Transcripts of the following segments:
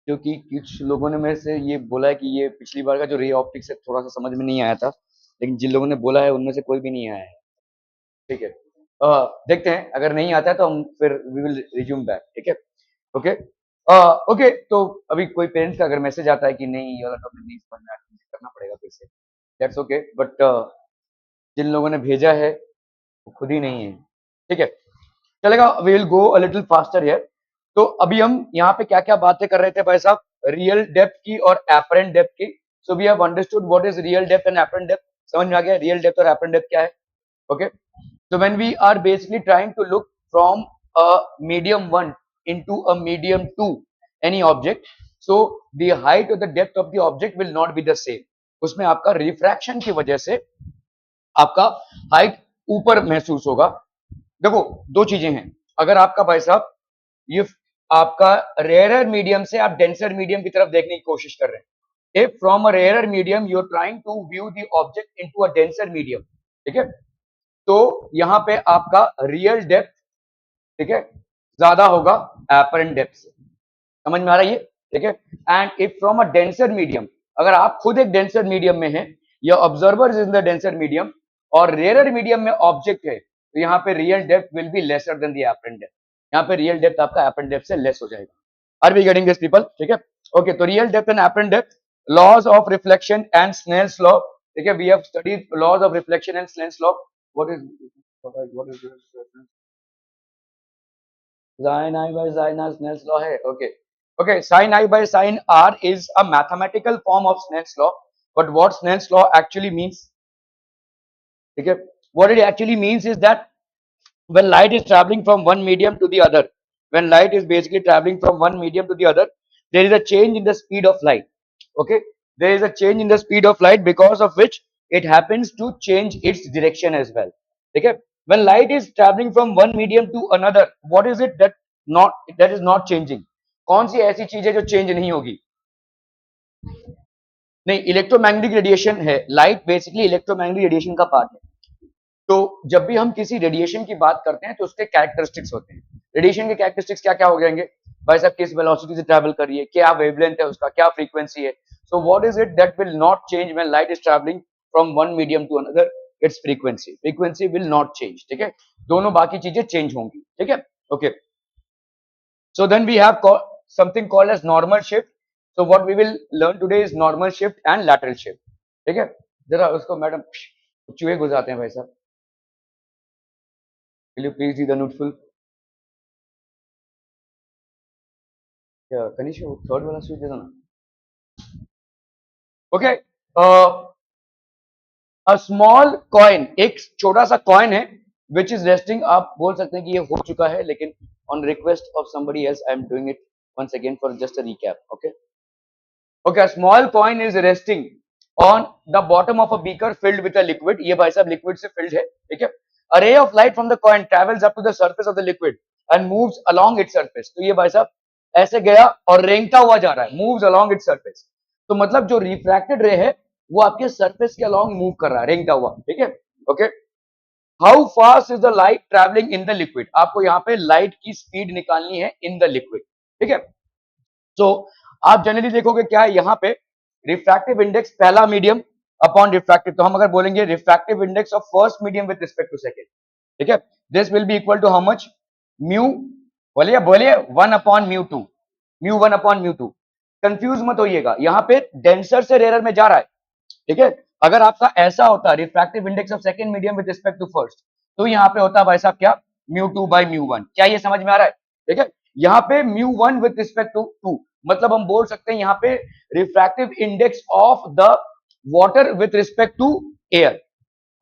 क्योंकि कुछ लोगों ने मेरे से ये बोला है कि ये पिछली बार का जो रे ऑप्टिक्स है थोड़ा सा समझ में नहीं आया था, लेकिन जिन लोगों ने बोला है उनमें से कोई भी नहीं आया है। ठीक है, देखते हैं अगर नहीं आता है तो हम फिर वी विल रिज्यूम बैक। ठीक है, ओके। ओके, तो अभी कोई पेरेंट्स का अगर मैसेज आता है कि नहीं ये वाला टॉपिक नहीं समझ में आया, तो मुझे करना पड़ेगा फिर से, दैट्स ओके, बट जिन लोगों ने भेजा है वो खुद ही नहीं है। ठीक है, चलेगा, we will go a little faster here. तो अभी हम यहाँ पे क्या क्या बातें कर रहे थे भाई साहब, रियल डेप्थ की और एपरेंट डेप्थ की। So we have understood what is real depth and apparent depth, समझ में आ गया रियल डेप्थ और एपरेंट डेप्थ क्या है। Okay, so when we are basically trying to look from a medium 1 into a medium 2 any object, so the height or the depth of the object will not be the same, उसमें आपका refraction की वजह से आपका height ऊपर महसूस होगा। देखो दो चीजें हैं, अगर आपका भाई साहब ये आपका रेयरर मीडियम से आप डेंसर मीडियम की तरफ देखने की कोशिश कर रहे हैं, if from a rarer medium you are trying to view the object into a denser medium, ठीक है, तो यहां पे आपका रियल डेप्थ, ठीक है, ज्यादा होगा एपरेंट डेप्थ से, समझ में आ रहा है ये। ठीक है, and if from a denser medium, अगर आप खुद एक डेंसर मीडियम में हैं या observer is in the denser medium और रेयरर मीडियम में ऑब्जेक्ट है, तो यहाँ पे real depth will be lesser than the apparent depth, यहाँ पे रियल डेप्थ आपका एपरेंट डेप्थ से लेस हो जाएगा। Are we getting this people? ठीक है, ओके, तो real depth and apparent depth, laws of reflection and Snell's law. ठीक है, we have studied laws of reflection and Snell's law. What is sin I by sin R Snell's law है, okay, okay, sin I by sin R is a mathematical form of Snell's law, but what Snell's law actually means, ठीक है, what it actually means is that when light is traveling from one medium to the other, when light is basically traveling from one medium to the other, there is a change in the speed of light. Okay, there is a change in the speed of light because of which it happens to change its direction as well. Okay, when light is traveling from one medium to another, what is it that is not changing? कौन सी ऐसी चीज है जो change नहीं होगी? नहीं, electromagnetic radiation है, light basically electromagnetic radiation का पार्ट है। तो जब भी हम किसी रेडिएशन की बात करते हैं तो उसके कैरेक्टरिस्टिक्स होते हैं। रेडिएशन के कैरेक्टरिस्टिक्स क्या क्या हो जाएंगे भाई साहब, किस वेलोसिटी से ट्रैवल कर रही है, क्या वेवलेंथ है उसका, क्या फ्रीक्वेंसी है। So what is it that will not change when light is travelling from one medium to another? Its frequency, frequency will not change. ठीक है, दोनों बाकी चीजें चेंज होंगी। ठीक है, okay, so then we have something called as normal shift. So what we will learn today is normal shift and lateral shift. ठीक है, जरा उसको मैडम चूहे गुजाते हैं भाई साहब, will you please see the needful? Kanishk third वाला स्विच दे दो ना। ओके, अ स्मॉल कॉइन, एक छोटा सा कॉइन है विच इज रेस्टिंग, आप बोल सकते हैं कि ये हो चुका है, लेकिन on request of somebody else I am doing it once again for just a recap. Okay, okay, a small coin is resting on the bottom of a beaker filled with a liquid. ये भाई साहब liquid से filled है। ठीक है, a ray of light from the coin travels up to the surface of the liquid and moves along its surface. तो ये भाई साहब ऐसे गया और रेंगता हुआ जा रहा है, moves along its surface। तो मतलब जो रिफ्रैक्टेड रे है वो आपके सरफेस के अलॉन्ग मूव कर रहा है, रेंगता हुआ। ठीक है, okay, how fast is the light travelling in the liquid, आपको यहाँ पे लाइट की स्पीड निकालनी है इन द लिक्विड। ठीक है, तो आप जनरली देखोगे क्या है यहाँ पे, रिफ्रैक्टिव इंडेक्स पहला मीडियम अपॉन रिफ्रैक्टिव, तो हम अगर बोलेंगे refractive index of first medium with respect to second, ठीक है, this will be equal to how much, mu, बोलिए बोलिए, 1 upon mu two, mu 1 upon mu two. Confuse मत होइएगा, यहाँ पे डेंसर से रेयर में जा रहा है। ठीक है, अगर आपका ऐसा होता refractive index of second medium with respect to first, तो यहाँ पे होता भाई साहब क्या, mu two by mu one. क्या ये समझ में आ रहा है? ठीक है, यहाँ पे mu one with respect to two, मतलब हम बोल सकते हैं यहाँ पे refractive index of the water with respect to air.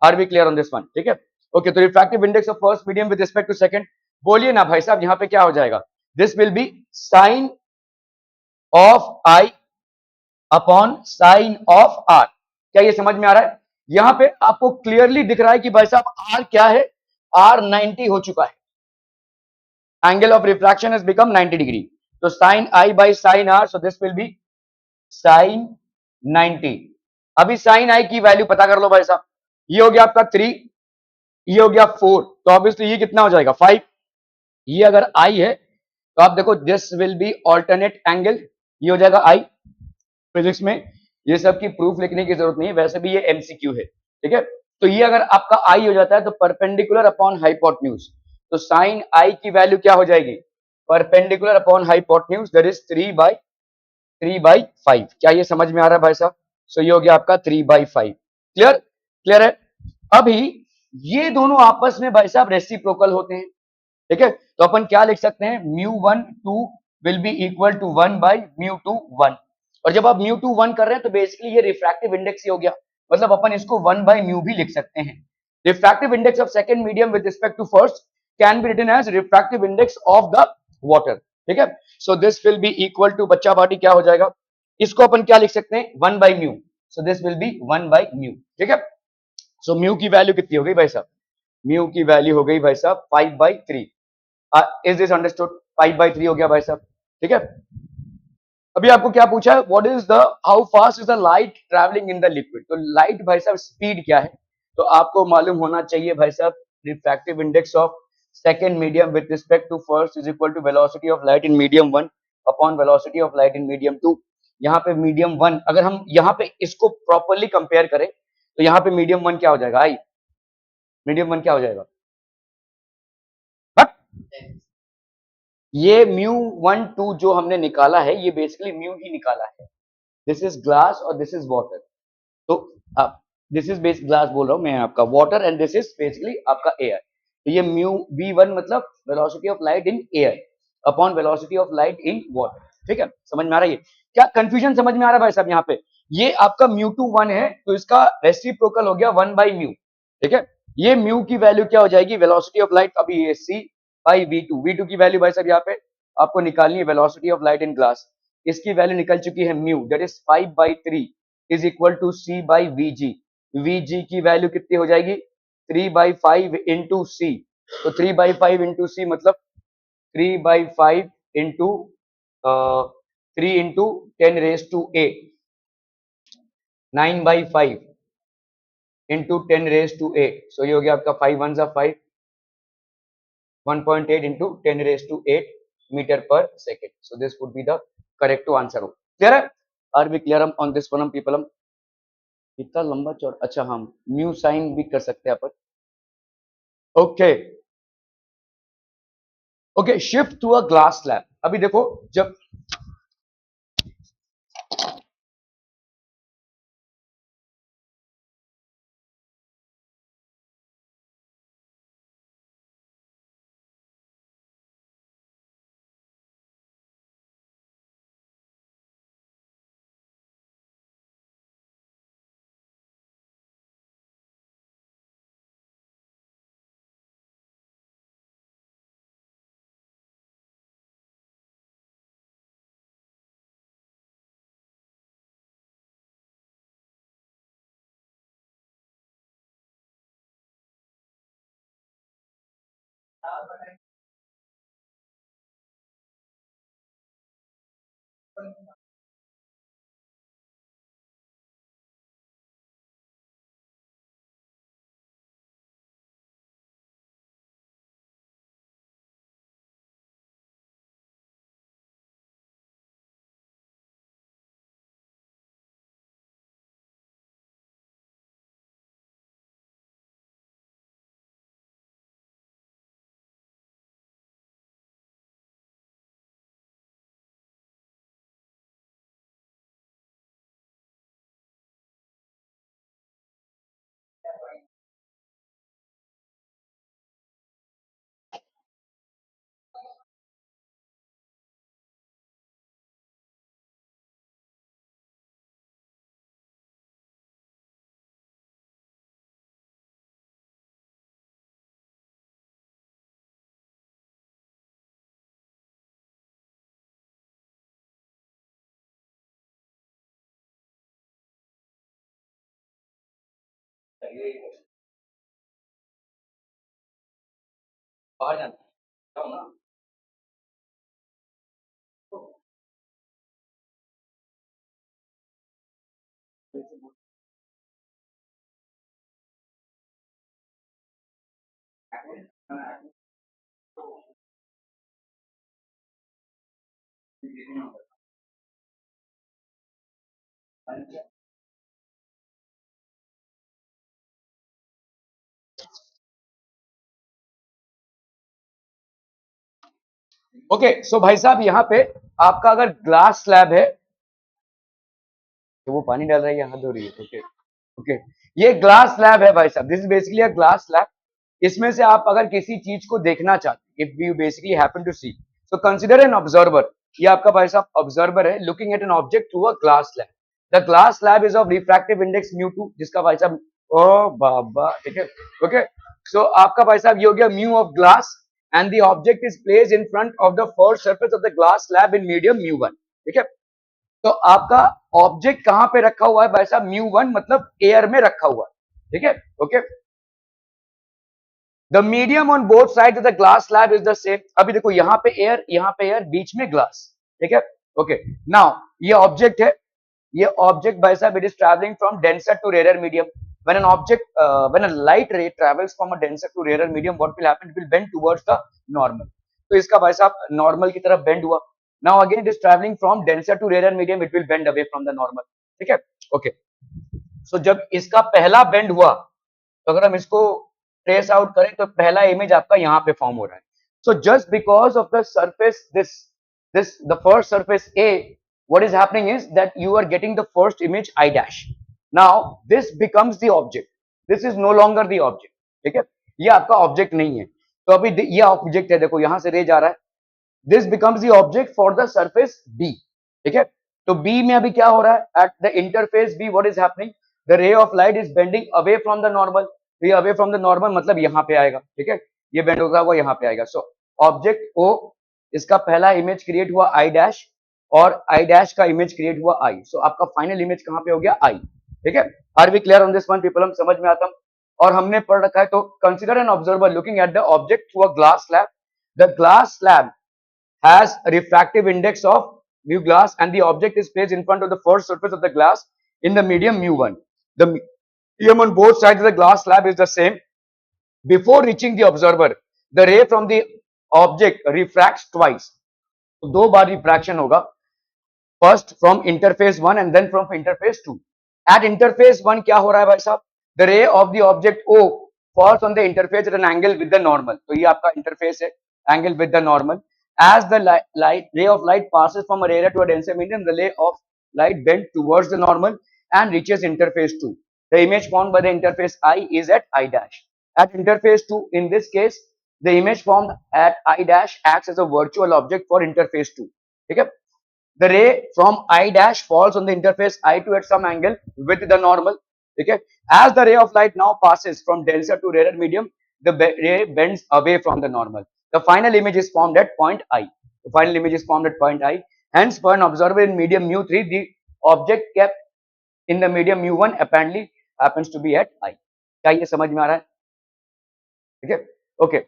Are we clear on this one? ठीक है, ओके, तो refractive index of first medium with respect to second, बोलिए ना भाई साहब यहाँ पे क्या हो जाएगा, this will be sine of I upon sine of R. क्या ये समझ में आ रहा है? यहां पे आपको क्लियरली दिख रहा है कि भाई साहब आर क्या है, आर 90 हो चुका है, angle of refraction has become 90 degree, तो sine i by sine r, so this will be sine 90। अभी साइन आई की वैल्यू पता कर लो भाई साहब, ये हो गया आपका 3, ये हो गया 4, तो ऑब्वियसली ये कितना हो जाएगा 5। ये अगर आई है तो आप देखो this will B alternate angle, ये हो जाएगा आई। फिजिक्स में ये सब की प्रूफ लिखने की जरूरत नहीं है, वैसे भी ये एमसीक्यू है, ठीक है। तो ये अगर आपका आई हो जाता है तो परपेंडिकुलर अपॉन हाइपोटेन्यूज, तो साइन आई की वैल्यू क्या हो जाएगी, perpendicular upon hypotenuse that is 3/5। क्या ये समझ में आ रहा है भाई साहब? सो ये हो गया आपका 3/5। क्लियर? क्लियर है? अभी ये दोनों आपस में भाई साहब रेसिप्रोकल होते हैं, ठीक है। तो अपन क्या लिख सकते हैं, μ1 2 विल बी इक्वल टू 1/μ2 1। और जब आप μ2 1 कर रहे हैं तो बेसिकली ये रिफ्रैक्टिव इंडेक्स ही हो गया, मतलब अपन इसको 1/μ भी लिख सकते हैं। Refractive index of second medium with respect to first can be written as refractive index of the water, ठीक है। So this will be equal to, बच्चा पार्टी क्या हो जाएगा, इसको अपन क्या लिख सकते हैं, 1/μ। सो दिस विल बी 1/μ, ठीक है। सो म्यू की वैल्यू कितनी हो गई भाई साहब, म्यू की वैल्यू हो गई भाई साहब 5/3। Is this understood? 5/3 हो गया भाई साहब, ठीक है। अभी आपको क्या पूछा है, what is the, how fast is the light travelling in the liquid. तो लाइट भाई साहब स्पीड क्या है, तो आपको मालूम होना चाहिए भाई साहब, refractive index of second medium with respect to first is equal to velocity of light in medium 1 upon velocity of light in medium 2। यहाँ पे मीडियम 1, अगर हम यहाँ पे इसको प्रॉपरली कंपेयर करें तो यहाँ पे मीडियम 1 क्या हो जाएगा, आई मीडियम 1 क्या हो जाएगा, ये μ1 2 जो हमने निकाला है ये बेसिकली म्यू ही निकाला है। दिस इज ग्लास और दिस इज वाटर, तो आप, दिस इज बेस ग्लास बोल रहा हूं मैं आपका, water and this is basically आपका एयर। तो ये म्यू v1 मतलब velocity of light in air upon velocity of light in water, ठीक है। समझ में आ रहा है? क्या कंफ्यूजन समझ में आ रहा है भाई साहब? यहाँ पे ये आपका μ2 1 है तो इसका रेसिप्रोकल हो गया 1/μ, ठीक है। ये म्यू की वैल्यू क्या हो जाएगी, वेलोसिटी ऑफ लाइट, अभी ये c/v2 की वैल्यू भाई साहब यहाँ पे आपको निकालनी है, velocity of light in glass, इसकी वैल्यू निकल चुकी है mu that is 5/3 is equal to c/vg। vg की वैल्यू कितनी हो जाएगी, 3/5 इंटू सी। तो 3/5 इंटू सी मतलब 3/5 इंटू 3 इंटू 10⁻⁸, 9/5 इंटू 10⁻⁸। सो ये हो गया आपका 5 1 5, 1.8 into 10⁻⁸ metre per second. So this would be the correct to answer. Clear है? Are we clear on this one people? इतना लंबा चौड़ा, अच्छा हम म्यू साइन भी कर सकते हैं अपन। Okay okay, shift to a glass slab. अभी देखो जब बाहर जाना ओके सो भाई साहब यहाँ पे आपका अगर ग्लास स्लैब है तो वो पानी डाल रहा है या हाथ धो रही है? ओके ओके, ये ग्लास स्लैब है भाई साहब, this is basically a glass slab. इसमें से आप अगर किसी चीज को देखना चाहते, if you basically happen to see, so consider an observer. ये आपका भाई साहब ऑब्जर्वर है looking at an object through a glass slab. The glass slab is of refractive index mu two, जिसका भाई साहब ओ बाबा, ठीक है ओके। सो आपका भाई साहब ये हो गया mu of glass, and the object is placed in front of the first surface of the glass slab in medium mu one, ठीक है। तो आपका ऑब्जेक्ट कहां पे रखा हुआ है भाई साहब? म्यू वन मतलब एयर में रखा हुआ है, ठीक है okay. The medium on both side of the glass slab is the same. अभी देखो यहाँ पे एयर, यहाँ पे एयर, बीच में ग्लास, ठीक है ओके। नाउ ये ऑब्जेक्ट है, ये ऑब्जेक्ट भाई साहब it is travelling from denser to rare medium. when an object when a light ray travels from a denser to rarer medium, what will happen? It will bend towards the normal। तो इसका भाई साहब normal की तरफ bend हुआ। now again it is traveling from denser to rarer medium, it will bend away from the normal, ठीक है okay. सो जब इसका पहला बेंड हुआ, तो अगर हम इसको ट्रेस आउट करें तो पहला इमेज आपका यहाँ पे फॉर्म हो रहा है। So just because of the surface this the first surface A, what is happening is that you are getting the first image I dash। now this becomes the object, this is no longer the object, ठीक है। ये आपका object नहीं है। तो अभी ये object है, देखो यहां से रे जा रहा है, this becomes the object for the surface B, ठीक है। तो B में अभी क्या हो रहा है? at the interface B what is happening? the ray of light is bending away from the normal। तो ये away from the normal मतलब यहाँ पे आएगा, ठीक है, ये बेंड होगा वो यहाँ पे आएगा। सो ऑब्जेक्ट O, इसका पहला इमेज क्रिएट हुआ I डैश, और I डैश का इमेज क्रिएट हुआ I। सो आपका फाइनल इमेज कहाँ पे हो गया? I, ठीक है। Are we clear on this one people? हम समझ में आता हूँ। और हमने पढ़ रखा है, तो consider an observer looking at the object through a glass slab. The glass slab has a refractive index of mu glass, and the object is placed in front of the first surface of the glass in the medium mu1। the medium on both sides of the glass slab is the same। before reaching the observer, the ray from the object refracts twice। तो दो बार refraction होगा, first from interface one and then from interface two. At interface one क्या हो रहा है भाई साहब? The ray of the object O falls on the interface at an angle with the normal। तो ये आपका इंटरफेस है, angle with the normal। as the ray of light passes from a rarer to a denser medium, the ray of light bends towards the normal and reaches interface 2। the image formed by the interface I is at I dash। at interface 2, in this case the image formed at I dash acts as a virtual object for interface 2, ठीक है। the ray from I dash falls on the interface I2 at some angle with the normal, okay। as the ray of light now passes from denser to rarer medium, the ray bends away from the normal। the final image is formed at point I। the final image is formed at point I। hence for an observer in medium mu3, the object kept in the medium mu1 apparently happens to be at I। क्या ये समझ में आ रहा है? ठीक है okay.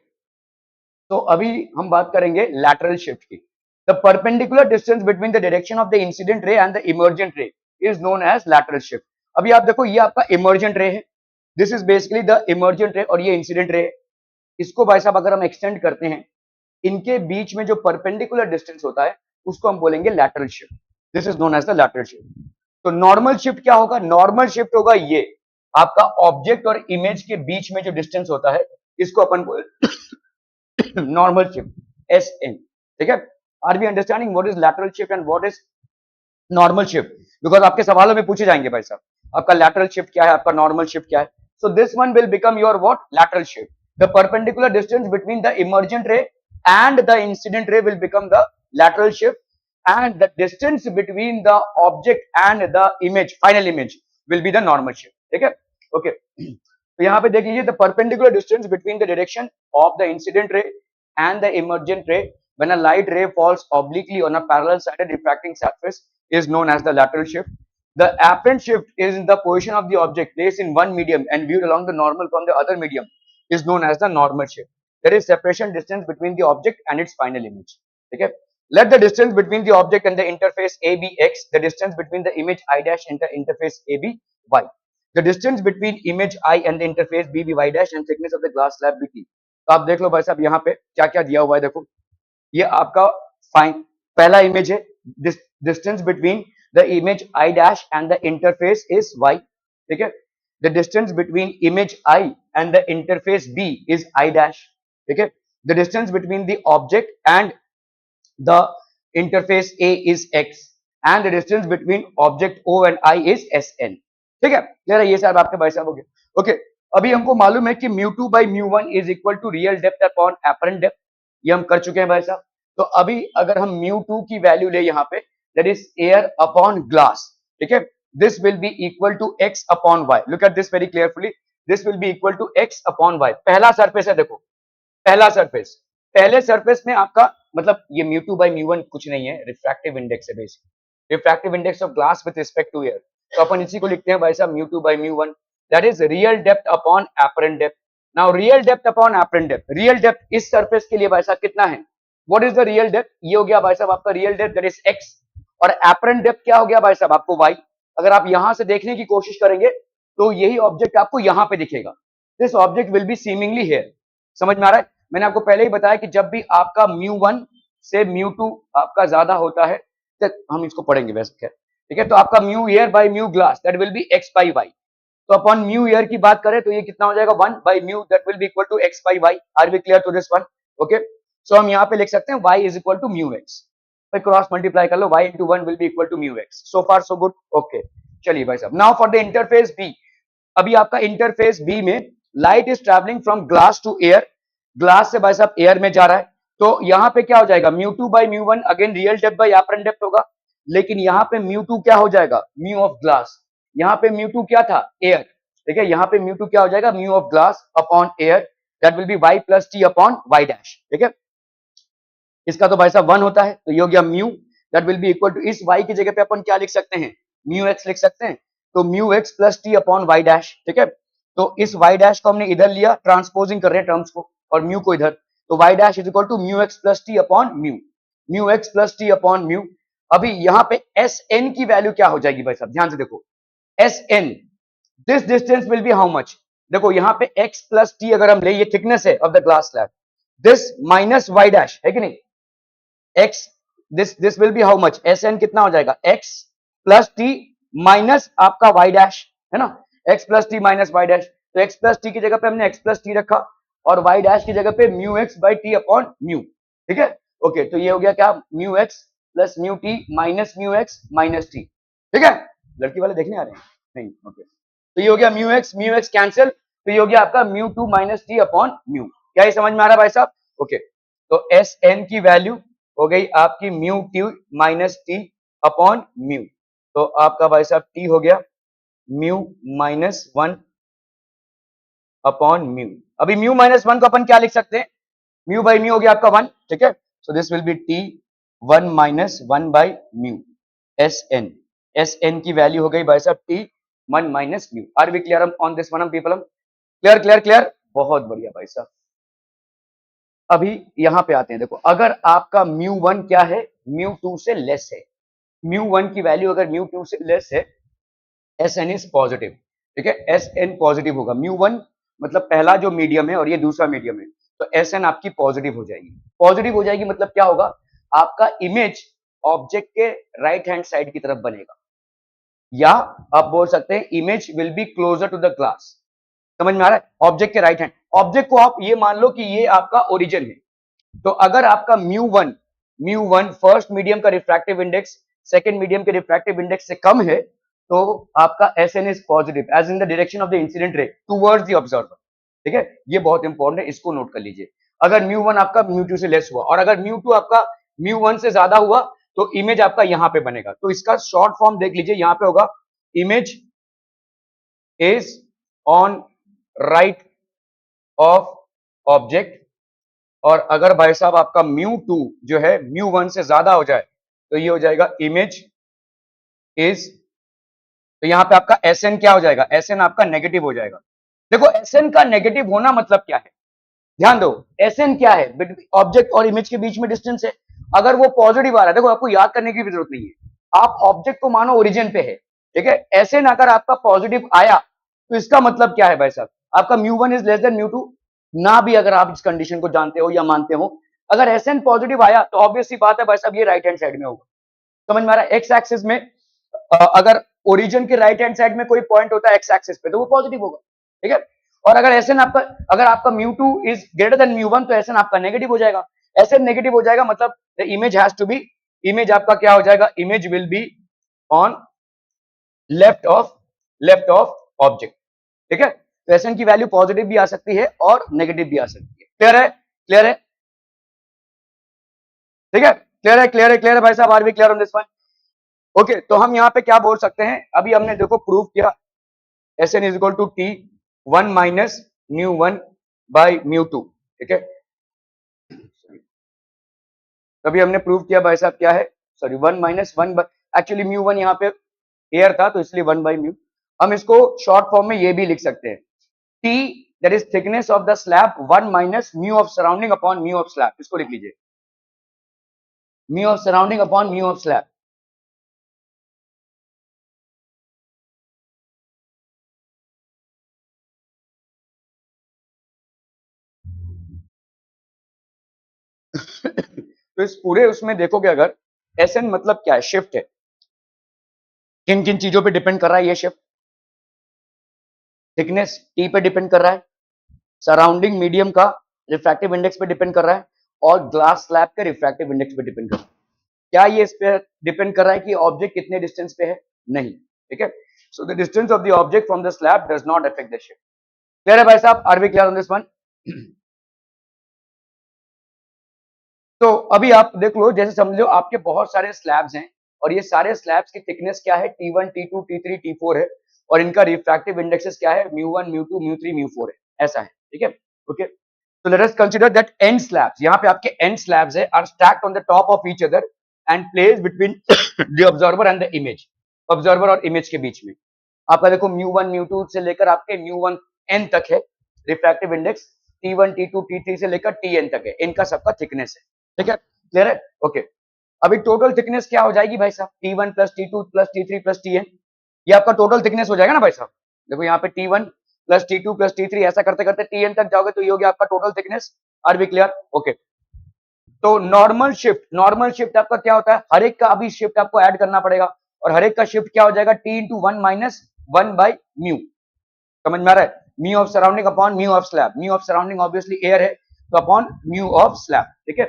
तो अभी हम बात करेंगे लैटरल शिफ्ट की। The perpendicular distance between the direction of the incident ray and the emergent ray is known as lateral shift। अभी आप देखो ये आपका emergent ray है, this is basically the emergent ray, और ये incident ray है। इसको भाई साहब अगर हम एक्सटेंड करते हैं, इनके बीच में जो परपेंडिकुलर डिस्टेंस होता है उसको हम बोलेंगे lateral shift. This is known as the lateral shift. तो नॉर्मल शिफ्ट क्या होगा? नॉर्मल शिफ्ट होगा ये आपका ऑब्जेक्ट और इमेज के बीच में जो डिस्टेंस होता है, इसको अपन नॉर्मल शिफ्ट SN, ठीक है। Are we understanding what is lateral shift and what is normal shift? Because आपके सवालों में पूछे जाएंगे भाई साहब आपका लैटरल शिफ्ट क्या है, आपका नॉर्मल शिफ्ट क्या है। So this one will become your what? Lateral shift. The perpendicular distance between the emergent रे and the incident ray will become the lateral shift, and the distance between the object and the image, final image, will be the normal shift, ठीक है okay. तो यहाँ पे देख लीजिए, the perpendicular distance between the direction of the incident ray and the emergent ray when a light ray falls obliquely on a parallel sided refracting surface is known as the lateral shift। the apparent shift is in the position of the object placed in one medium and viewed along the normal from the other medium is known as the normal shift। there is separation distance between the object and its final image, okay। let the distance between the object and the interface A be x, the distance between the image I dash and the interface A be y, the distance between image I and the interface B be y dash, and thickness of the glass slab be t। तो आप देख लो भाई साहब यहाँ पे क्या क्या दिया हुआ है, देखो ये आपका फाइन पहला इमेज है, distance between the image I dash and the interface is y, ठीक है। The distance between image i and the interface b is i dash, ठीक है। The distance between the object and the interface A is x and the distance between object O and I is Sn, ठीक है। Clear है, ये साहब आपके भाई साहब हो गए। ओके, अभी हमको मालूम है कि mu2 by mu1 is equal to real depth upon apparent depth, ये हम कर चुके हैं भाई साहब। तो अभी अगर हम mu2 की वैल्यू ले यहाँ पे, that is air upon glass, ठीक है, this will be equal to x upon y, look at this very carefully, this will be equal to x upon y। पहला सरफेस है, देखो पहला सरफेस, पहले सरफेस में आपका मतलब ये mu2 by mu1 कुछ नहीं है, रिफ्रैक्टिव इंडेक्स है basic, refractive index of glass with respect to air. तो अपन इसी को लिखते हैं भाई साहब mu2 by mu1, that is real depth upon apparent depth. Now real depth upon apparent depth, real depth इस सरफेस के लिए भाई साहब कितना है, what is the real depth, ये हो गया भाई साहब आपका real depth, that is x, और एपरेंट डेप्थ क्या हो गया भाई साहब आपको y। अगर आप यहां से देखने की कोशिश करेंगे तो यही ऑब्जेक्ट आपको यहां पे दिखेगा, this object will be seemingly here, समझ में आ रहा है। मैंने आपको पहले ही बताया कि जब भी आपका mu1 से mu2 आपका ज्यादा होता है, तो हम इसको पढ़ेंगे वैसे, ठीक है। तो आपका mu air by mu glass that will be x by y, तो अपन mu air की बात करें तो ये कितना हो जाएगा 1 by mu, that will be equal to x by y। Are we clear to this one? Okay, so हम यहाँ पे लिख सकते हैं y is equal to mu x, भाई क्रॉस मल्टीप्लाई कर लो, y into 1 will be equal to mu x, so far so good। Okay, चलिए भाई साहब, now for the interface b, अभी आपका इंटरफेस बी में light is travelling from glass to air, glass से भाई साहब एयर में जा रहा है, तो यहाँ पे क्या हो जाएगा mu2 by mu1, again real depth by apparent depth होगा, लेकिन यहाँ पे mu2 क्या हो जाएगा, mu ऑफ ग्लास, यहाँ पे mu2 क्या था, एयर, ठीक है, यहाँ पे mu2 क्या हो जाएगा, mu of glass upon air, that will B y plus T upon y dash, ठीक है। इसका तो भाई साहब 1 होता है, तो ये हो गया mu, that will be equal to, इस y की जगह पे अपन क्या लिख सकते हैं, mu x लिख सकते हैं, तो mu x plus T upon y dash, ठीक है। तो इस y डैश को हमने इधर लिया, ट्रांसपोजिंग कर रहे हैं टर्म्स को, और mu को इधर, तो y dash is equal to mu x plus T upon mu x plus T upon mu। अभी यहाँ पे Sn की वैल्यू क्या हो जाएगी भाई साहब, ध्यान से देखो, Sn, this distance will be how much, देखो यहाँ पे x प्लस टी अगर हम ले, ये थिकनेस है of the glass slab, this minus y dash है कि नहीं, x, this will be how much, Sn कितना हो जाएगा, x प्लस टी माइनस आपका y डैश, है ना, x plus T minus y dash, तो x प्लस टी की जगह पे हमने x प्लस टी रखा, और y डैश की जगह पे mu x by T upon mu, ठीक है। ओके, तो ये हो गया क्या, mu x plus mu t minus mu x minus T, ठीक है। लड़की वाले देखने आ रहे हैं नहीं, ओके, तो ये हो गया mu x कैंसिल, तो ये हो गया आपका mu2 minus T upon mu। क्या ये समझ में आ रहा है भाई साहब? ओके, तो Sn की वैल्यू हो गई आपकी mu T minus T upon mu, तो आपका भाई साहब टी हो गया म्यू माइनस 1 अपॉन म्यू। अभी म्यू माइनस 1 को अपन क्या लिख सकते हैं, म्यू बाई म्यू हो गया आपका 1, ठीक है, so this will be T 1 minus 1 by mu. S N की वैल्यू हो गई भाई साहब T 1 minus mu. Are we clear on this one people? Clear clear clear, बहुत बढ़िया भाई साहब। अभी यहां पे आते हैं, देखो अगर आपका mu1 क्या है, mu2 से लेस है, mu1 की वैल्यू अगर mu2 से लेस है, Sn इज पॉजिटिव, ठीक है, Sn पॉजिटिव होगा, mu1 मतलब पहला जो मीडियम है और ये दूसरा मीडियम है, तो Sn आपकी पॉजिटिव हो जाएगी। पॉजिटिव हो जाएगी मतलब क्या होगा, आपका इमेज ऑब्जेक्ट के राइट हैंड साइड की तरफ बनेगा, या आप बोल सकते हैं image will be closer to the glass, समझ में आ रहा है, ऑब्जेक्ट के राइट हैंड, ऑब्जेक्ट को आप ये मान लो कि ये आपका ओरिजिन है, तो अगर आपका mu1 फर्स्ट मीडियम का रिफ्रैक्टिव इंडेक्स सेकंड मीडियम के रिफ्रैक्टिव इंडेक्स से कम है, तो आपका Sn is positive as in the direction of the incident ray towards the observer, ठीक है, ये बहुत इंपॉर्टेंट है, इसको नोट कर लीजिए। अगर mu1 आपका mu2 से लेस हुआ और अगर mu2 आपका mu1 से ज्यादा हुआ, तो इमेज आपका यहां पे बनेगा, तो इसका शॉर्ट फॉर्म देख लीजिए, यहां पे होगा image is on right of object, और अगर भाई साहब आपका mu2 जो है mu1 से ज्यादा हो जाए, तो ये हो जाएगा इमेज इज, तो यहां पे आपका Sn क्या हो जाएगा, Sn आपका नेगेटिव हो जाएगा। देखो Sn का नेगेटिव होना मतलब क्या है, ध्यान दो, Sn क्या है, ऑब्जेक्ट और इमेज के बीच में डिस्टेंस है, अगर वो पॉजिटिव आ रहा है, देखो आपको याद करने की भी जरूरत नहीं है, आप ऑब्जेक्ट को मानो ओरिजिन पे है, ठीक है, Sn अगर आपका पॉजिटिव आया, तो इसका मतलब क्या है भाई साहब, आपका mu1 is less than mu2, ना भी अगर आप इस कंडीशन को जानते हो या मानते हो, अगर Sn पॉजिटिव आया तो ऑब्वियस सी बात है भाई साहब ये राइट हैंड साइड में होगा, समझ में आ रहा है। एक्स एक्सिस में अगर ओरिजिन के राइट हैंड साइड में कोई पॉइंट होता है एक्स एक्सिस पे तो वो पॉजिटिव होगा, ठीक है। और अगर एस एन आपका, अगर आपका म्यू2 इज ग्रेटर देन म्यू1 तो एस एन आपका नेगेटिव हो जाएगा। एस एन नेगेटिव हो जाएगा मतलब the image has to be, image आपका क्या हो जाएगा, image will be on left of object, ठीक है। तो एस एन की वैल्यू पॉजिटिव भी आ सकती है और नेगेटिव भी आ सकती है। क्लियर है, क्लियर है, ठीक है, क्लियर है, क्लियर है, क्लियर है भाई साहब, are we clear on this one. Okay, तो हम यहाँ पे क्या बोल सकते हैं, अभी हमने देखो प्रूव किया S N is equal to T 1 minus mu by mu, ठीक है। तभी हमने प्रूव किया भाई साहब क्या है, सॉरी 1 माइनस 1, एक्चुअली म्यू1 यहाँ पे एयर था तो इसलिए 1 बाई म्यू। हम इसको शॉर्ट फॉर्म में ये भी लिख सकते हैं, T that is thickness of the slab 1 minus mu of surrounding upon mu of slab, इसको लिख लीजिए, mu of surrounding upon mu of slab. तो इस पूरे उसमें देखोगे अगर एस एन मतलब क्या है, शिफ्ट है, किन किन चीजों पे डिपेंड कर रहा है ये शिफ्ट, थिकनेस टी पे डिपेंड कर रहा है, सराउंडिंग मीडियम का रिफ्रैक्टिव इंडेक्स पे डिपेंड कर रहा है, और ग्लास स्लैब के रिफ्रैक्टिव इंडेक्स पे डिपेंड कर रहा है। क्या ये इस पे डिपेंड कर रहा है कि ऑब्जेक्ट कितने डिस्टेंस पे है, नहीं, ठीक है। So the distance of the object from the slab does not affect the shift. Clear है भाई साहब, are we clear on this one. तो अभी आप देख लो, जैसे समझ लो आपके बहुत सारे स्लैब्स हैं और ये सारे स्लैब्स की थिकनेस क्या है, T1 T2 T3 T4 है, और इनका रिफ्रैक्टिव इंडेक्सेस क्या है, म्यू1 म्यू2 म्यू3 म्यू4 है, ऐसा है, ठीक है। Okay, so let us consider that n slabs, यहाँ पे आपके n slabs है, are stacked on the top of each other and placed between the observer and the image, observer और इमेज के बीच में। आपका देखो म्यू1 म्यू2 से लेकर आपके म्यू1 n तक है refractive index, T1 T2 T3 से लेकर Tn तक है, इनका सबका थिकनेस है, ठीक है, क्लियर है। ओके, अभी टोटल थिकनेस क्या हो जाएगी भाई साहब, T1 plus T2 plus T3 plus Tn, ये आपका टोटल थिकनेस हो जाएगा ना भाई साहब। देखो यहाँ पे T1 plus T2 plus T3 ऐसा करते करते Tn तक जाओगे तो ये हो गया आपका total thickness. Are we clear, okay. तो नॉर्मल शिफ्ट आपका क्या होता है, हर एक का अभी शिफ्ट आपको ऐड करना पड़ेगा, और हर एक का शिफ्ट क्या हो जाएगा, T into 1 minus 1 by mu, समझ में आ रहा है, mu of surrounding upon mu of slab, mu of surrounding obviously air है तो अपॉन म्यू ऑफ स्लैब, ठीक है।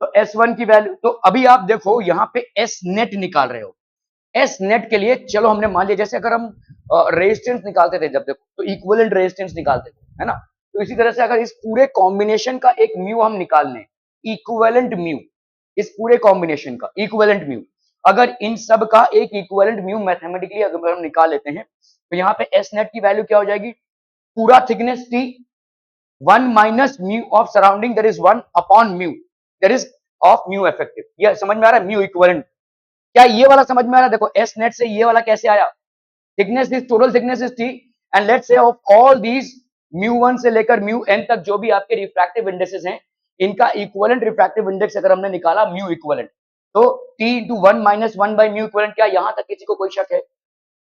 तो S1 की वैल्यू, तो अभी आप देखो यहाँ पे S नेट निकाल रहे हो, एस नेट के लिए चलो हमने मान लिया, जैसे अगर हम रेजिस्टेंस निकालते थे जब देखो तो इक्विवेलेंट रेजिस्टेंस निकालते थे, है ना। तो इसी तरह से अगर इस पूरे कॉम्बिनेशन का एक म्यू हम निकाल लें, इक्विवेलेंट म्यू, इस पूरे कॉम्बिनेशन का इक्विवेलेंट म्यू, अगर इन सब का एक इक्विवेलेंट म्यू मैथमेटिकली अगर हम निकाल लेते हैं तो यहाँ पे एस नेट की वैल्यू क्या हो जाएगी, पूरा thickness T 1 minus mu of surrounding that is 1 upon mu that is of mu effective. ये समझ में आ रहा है, म्यू इक्विवेलेंट, क्या ये वाला समझ में आ रहा है, देखो एस नेट से ये वाला कैसे आया, thickness is total thickness is t, and let's say of all these mu से लेकर म्यू एन तक जो भी आपके रिफ्रैक्टिव इंडेक्सेस हैं, इनका इक्विवेलेंट रिफ्रैक्टिव इंडेक्स अगर हमने निकाला म्यू इक्विवेलेंट, तो T into 1 minus 1 by mu equivalent, क्या यहां तक किसी को कोई शक है,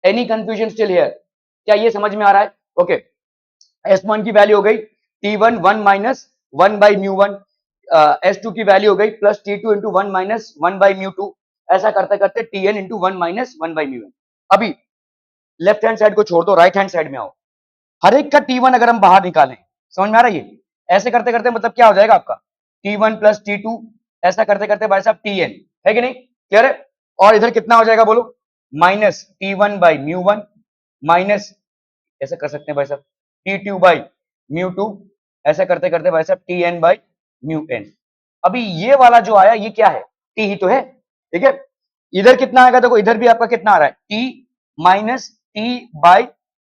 एनी कंफ्यूजन स्टिल हियर, क्या ये समझ में आ रहा है। ओके, S1 की वैल्यू हो गई T1 1 minus 1 by mu 1, S2 की वैल्यू हो गई plus T2 into 1 minus 1 by mu 2, ऐसा करते करते Tn into 1 minus 1 by mu 1। अभी लेफ्ट हैंड साइड को छोड़ दो, राइट हैंड साइड में आओ, हर एक का T1 अगर हम बाहर निकालें, समझ में आ रहा है, ये ऐसे करते करते मतलब क्या हो जाएगा आपका T1 प्लस T2, ऐसा करते करते भाई साहब Tn, है कि नहीं, क्लियर है। और इधर कितना हो जाएगा बोलो, minus T1 by mu 1 minus, ऐसे कर सकते हैं भाई साहब T2 बाई म्यू 2, ऐसा करते करते भाई साहब Tn बाई म्यू n। अभी ये वाला जो आया ये क्या है, T ही तो है, ठीक है। इधर कितना आएगा, देखो इधर भी आपका कितना आ रहा है, T minus T by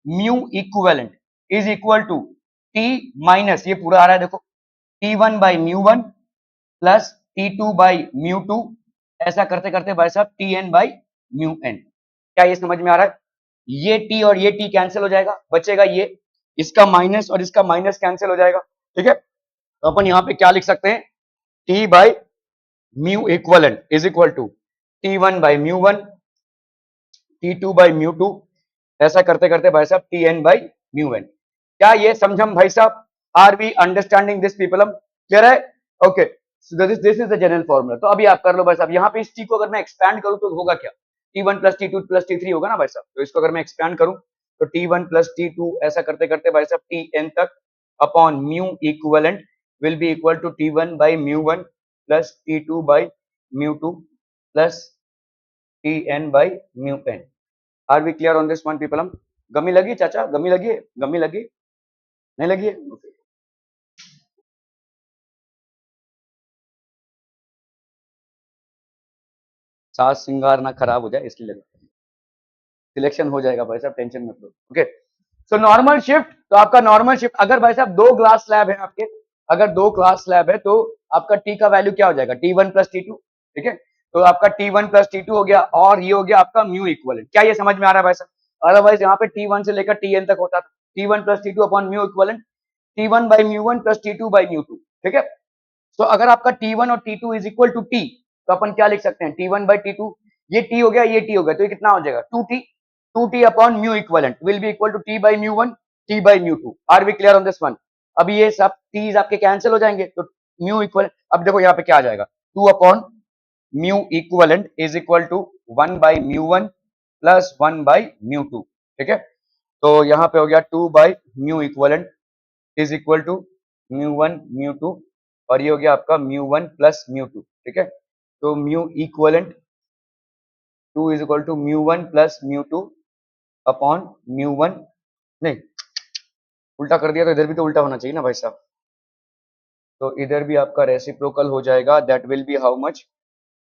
mu equivalent is equal to T minus, ये पूरा आ रहा है देखो, T1 by mu 1 plus T2 by mu 2, ऐसा करते करते भाई साहब Tn बाई म्यू n। क्या ये समझ में आ रहा है, ये T और ये T कैंसिल हो जाएगा, बचेगा ये, इसका माइनस और इसका माइनस कैंसिल हो जाएगा, ठीक है। तो अपन यहाँ पे क्या लिख सकते हैं, T by mu equivalent is equal to T1 by mu 1, T2 by mu 2, ऐसा करते करते भाई साहब Tn बाई म्यू n। क्या ये समझम भाई साहब, आर वी अंडरस्टैंडिंग दिस पीपलम, क्लियर है। Okay, so this is the general formula. तो अभी आप कर लो भाई साहब, यहाँ पे इस T को अगर मैं एक्सपैंड करूं तो होगा क्या, T1 plus T2 plus T3 होगा ना भाई साहब। तो इसको अगर मैं एक्सपैंड करूं तो T1 प्लस T2 ऐसा करते करते भाई साहब Tn तक upon mu equivalent will be equal to T1 by mu 1 plus T2 by mu 2 plus Tn by mu n। Are we clear on this one people? हम गमी लगी चाचा, गमी लगी है, गमी लगी नहीं लगी है? सास सिंगार ना खराब हो जाए इसलिए लगा। सिलेक्शन हो जाएगा भाई साहब, टेंशन मत लो। ओके, सो नॉर्मल शिफ्ट, तो आपका नॉर्मल शिफ्ट अगर भाई साहब दो ग्लास स्लैब है आपके, अगर दो ग्लास स्लैब है तो आपका टी का वैल्यू क्या हो जाएगा? T1 plus T2। ठीक है, तो आपका T1 प्लस T2 हो गया और ये हो गया आपका म्यू इक्वलेंट। क्या ये समझ में आ रहा है भाई साहब? अदरवाइज यहाँ पे T1 से लेकर Tn तक होता था T1 plus T2 upon mu equivalent T1 by mu 1 plus T2 by mu 2। ठीक है, तो अगर आपका T1 और T2 is equal to T, तो अपन क्या लिख सकते हैं? T1 बाई T2, ये T हो गया, ये T हो गया, तो ये कितना हो जाएगा? 2T। 2T upon mu equivalent will be equal to T by mu 1 T by mu 2। Are we clear on this one? अभी ये सब T's आपके कैंसिल हो जाएंगे तो म्यू इक्वल, अब देखो यहाँ पे क्या आ जाएगा? 2 upon mu equivalent is equal to 1 by mu 1 plus 1 by mu 2। ठीक है, तो यहाँ पे हो गया 2 by mu equivalent is equal to mu 1 mu 2 और ये हो गया आपका म्यू 1 प्लस म्यू 2। ठीक है, तो mu equivalent 2 is equal to mu 1 plus mu 2 upon mu 1, नहीं उल्टा कर दिया तो इधर भी तो उल्टा होना चाहिए ना भाई साहब। तो इधर भी आपका रेसिप्रोकल हो जाएगा, that will B how much?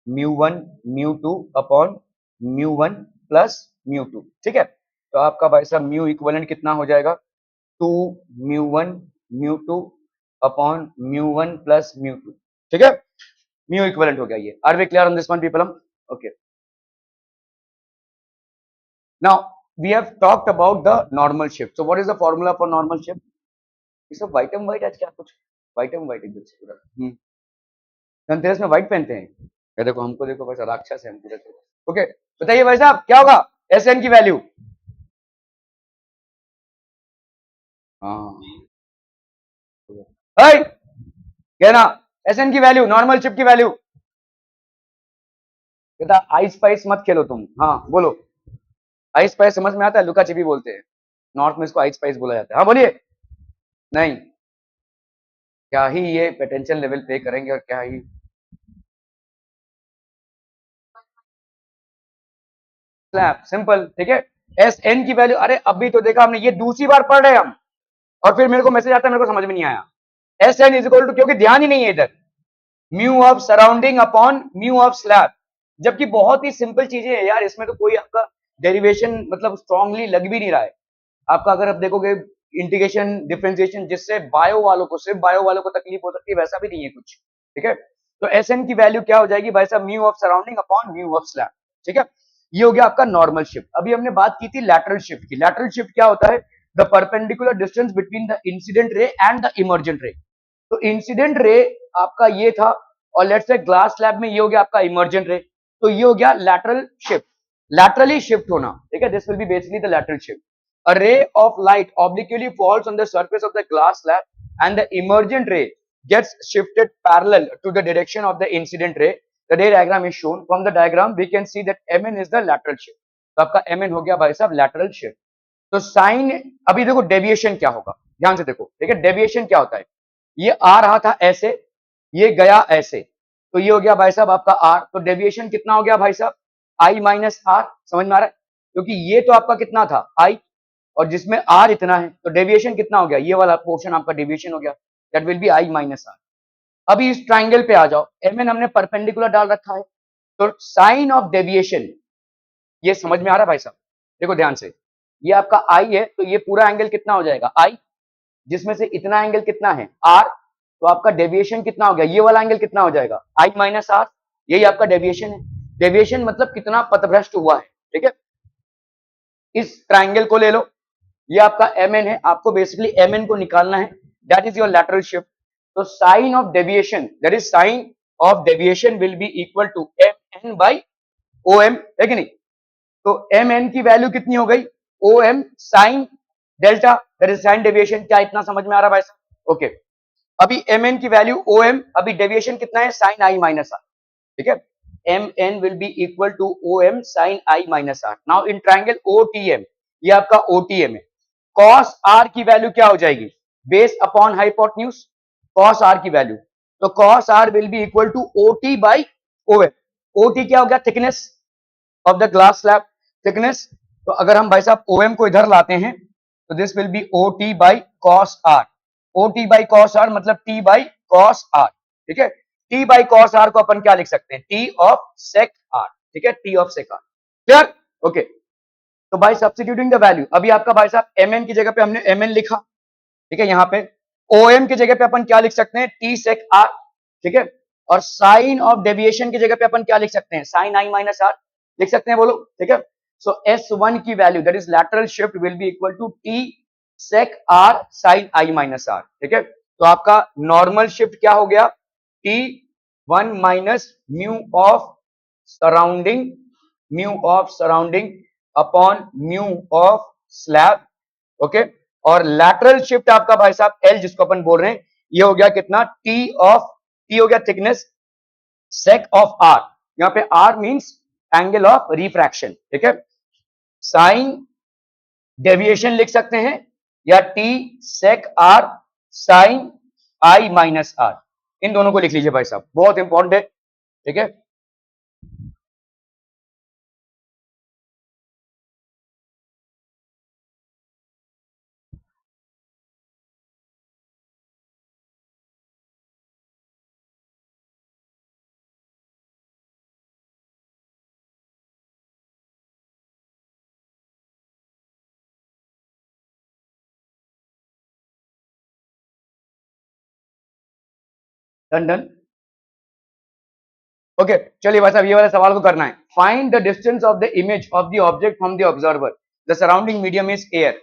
Mu 1 mu 2 upon mu 1 plus mu 2। ठीक है, तो आपका भाई साहब म्यू इक्वलेंट कितना हो जाएगा? 2 mu 1 mu 2 upon mu 1 plus mu 2। ठीक है, म्यू इक्वलेंट हो गया ये। Are we clear on this one people? Hmm okay, now we have talked about the normal shift. So what is the formula for normal shift? ये सब white and white, आज क्या कुछ व्हाइट एंड व्हाइट इधर से पूरा। धनतेरस में white पहनते हैं। ये देखो, हमको देखो भाई, राक्षस है हम पूरे। ओके, बताइए भाई साहब क्या होगा एस एन की वैल्यू? हाँ, कहना एस एन की वैल्यू, नॉर्मल शिफ्ट की वैल्यू। कहता आइस स्पाइस मत खेलो तुम। हाँ बोलो, आइस स्पाइस समझ में आता है? लुका छिपी बोलते हैं, नॉर्थ में इसको आइस स्पाइस बोला जाता है। हाँ बोलिए। नहीं, क्या ही ये पोटेंशियल लेवल पे करेंगे और क्या ही स्लैब सिंपल। ठीक है, एस एन की वैल्यू, अरे अभी तो देखा हमने, ये दूसरी बार पढ़ रहे हैं हम और फिर मेरे को मैसेज आता है, मेरे को समझ में नहीं आया। S N is equal to, क्योंकि ध्यान ही नहीं है इधर, mu of surrounding upon mu of slab, जबकि बहुत ही सिंपल चीजें हैं यार, इसमें तो कोई आपका डेरिवेशन मतलब स्ट्रांगली लग भी नहीं रहा है आपका। अगर आप देखोगे इंटीग्रेशन डिफरेंशिएशन, जिससे बायो वालों को, सिर्फ बायो वालों को तकलीफ हो सकती है, वैसा भी नहीं है कुछ। ठीक है, तो एस एन की वैल्यू क्या हो जाएगी भाई साहब? Mu of surrounding upon mu of slab. ठीक है, ये हो गया आपका नॉर्मल शिफ्ट। अभी हमने बात की थी लैटरल शिफ्ट की। लैटरल शिफ्ट क्या होता है? The perpendicular distance between the incident रे एंड द इमर्जेंट रे। तो इंसिडेंट रे आपका ये था और लेट्स से ग्लास स्लैब में ये हो गया आपका इमर्जेंट रे, तो ये हो गया लैटरल शिफ्ट, लैटरली शिफ्ट होना। ठीक है, this will B basically the lateral shift. A ray of light obliquely falls on the surface of the glass slab and the emergent ray gets shifted parallel to the direction of the incident ray. The ray diagram is shown. From the diagram we can see that Mn is the lateral shift. तो आपका Mn हो गया भाई साहब lateral shift। तो sign, अभी देखो deviation क्या होगा, ध्यान से देखो। ठीक है, डेविएशन क्या होता है? ये आ रहा था ऐसे, ये गया ऐसे, तो ये हो गया भाई साहब आपका आर। तो डेविएशन कितना हो गया भाई साहब? आई माइनस आर। समझ में आ रहा है? क्योंकि ये तो आपका कितना था आई, और जिसमें आर इतना है, तो डेविएशन कितना हो गया? ये वाला पोर्शन आपका डेविएशन हो गया, that will be I minus R. अभी इस ट्राइंगल पे आ जाओ, एम एन हमने परपेंडिकुलर डाल रखा है, तो साइन ऑफ डेविएशन, ये समझ में आ रहा है भाई साहब? देखो ध्यान से, ये आपका आई है, तो ये पूरा एंगल कितना हो जाएगा? आई, जिसमें से इतना एंगल कितना है? आर, तो आपका डेविएशन कितना हो गया? ये वाला एंगल कितना हो जाएगा? आई माइनस आर, यही आपका डेविएशन है। डेविएशन मतलब कितना पथभ्रष्ट हुआ है। ठीक है, इस ट्राइंगल को ले लो, ये आपका एम एन है, आपको बेसिकली एम एन को निकालना है, that is your lateral shift. तो sine of deviation, that is sine of deviation will be equal to M N by O M, है कि नहीं? तो एम एन की वैल्यू कितनी हो गई? O M sine delta, that is sine deviation. क्या इतना समझ में आ रहा है भाई साहब? ओके, अभी एम एन की वैल्यू ओ एम, अभी डेविएशन कितना है? Sine I minus R. ठीक है, mn will be equal to om sin I minus r. Now in triangle OTM, ये आपका OTM है, cos r की वैल्यू क्या हो जाएगी, base upon hypotenuse, cos r की वैल्यू, तो cos r will be equal to OT by OM. OT क्या हो गया, thickness of the glass slab, thickness, तो अगर हम भाई साहब OM को इधर लाते हैं तो this will B OT by cos r. OT by cos r मतलब T by cos r, ठीक है, T by cos r को अपन क्या लिख सकते हैं, T of sec r, ठीक है, T of sec r, clear, okay. तो भाई सब्स्टिट्यूटिंग द वैल्यू, अभी आपका भाई साहब mn की जगह पे हमने mn लिखा, ठीक है, यहाँ पे OM की जगह पे अपन क्या लिख सकते हैं, T sec r, ठीक है, और साइन ऑफ डेविएशन की जगह पे अपन क्या लिख सकते हैं, साइन I माइनस r लिख सकते हैं, बोलो, ठीक है। सो S1 की value that is lateral shift will be equal to T sec r sin I minus r, ठीक है। तो आपका नॉर्मल शिफ्ट क्या हो गया, T1 minus mu of surrounding, mu of surrounding upon mu of slab, okay. और lateral shift आपका भाई साहब L जिसको अपन बोल रहे हैं, ये हो गया कितना, T हो गया थिकनेस, sec ऑफ R, यहाँ पे R means angle of refraction, ठीक है, साइन डेविएशन लिख सकते हैं, या T sec R sine I minus R, इन दोनों को लिख लीजिए भाई साहब, बहुत इंपॉर्टेंट है, ठीक है। डन डन, ओके, चलिए भाई साहब ये वाले सवाल को करना है, find the distance of the image of the object from the observer, the surrounding medium is air.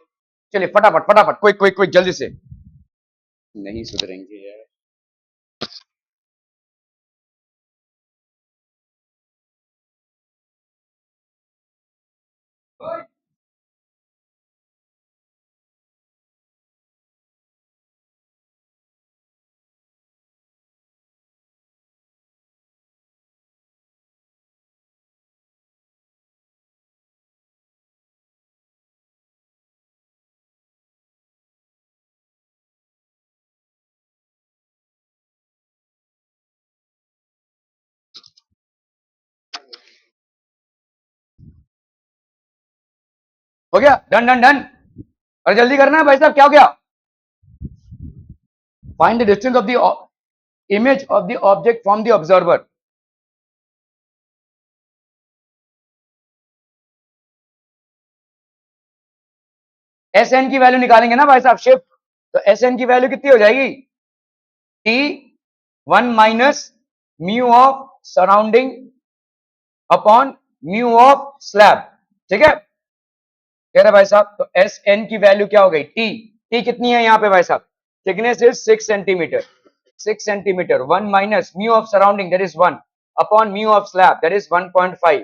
चलिए फटाफट फटाफट, क्विक क्विक क्विक, जल्दी से, नहीं सुधरेंगे यार। हो गया, डन डन डन, और जल्दी करना है भाई साहब, क्या हो गया, find the distance of the image of the object from the observer. S N की वैल्यू निकालेंगे ना भाई साहब, शिफ्ट, तो एस एन की वैल्यू कितनी हो जाएगी, T1 minus mu of surrounding upon mu of slab, ठीक है, कह रहे भाई साहब, तो एस एन की वैल्यू क्या हो गई, टी कितनी है यहाँ पे भाई साहब, thickness is 6 centimetre, 6 centimetre, 1 minus mu of surrounding that is 1 upon mu of slab that is 1.5,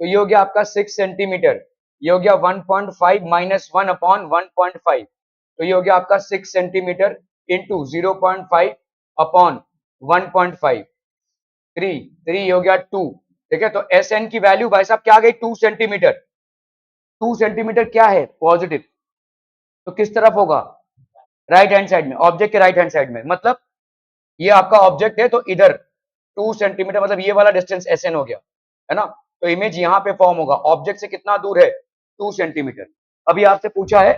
तो ये हो गया आपका 6 सेंटीमीटर, ये हो गया 1.5 माइनस 1 अपॉन 1.5, तो ये हो गया आपका 6 सेंटीमीटर इंटू 0.5 अपॉन 1.5, 3 हो गया 2, ठीक है। तो एस एन की वैल्यू भाई साहब क्या आ गई, 2 सेंटीमीटर, 2 सेंटीमीटर क्या है, पॉजिटिव, तो किस तरफ होगा, राइट हैंड साइड में, ऑब्जेक्ट के राइट हैंड साइड में, मतलब ये आपका ऑब्जेक्ट है तो इधर 2 सेंटीमीटर, मतलब ये वाला डिस्टेंस एस एन हो गया, है ना, तो इमेज यहाँ पे फॉर्म होगा, ऑब्जेक्ट से कितना दूर है, 2 सेंटीमीटर। अभी आपसे पूछा है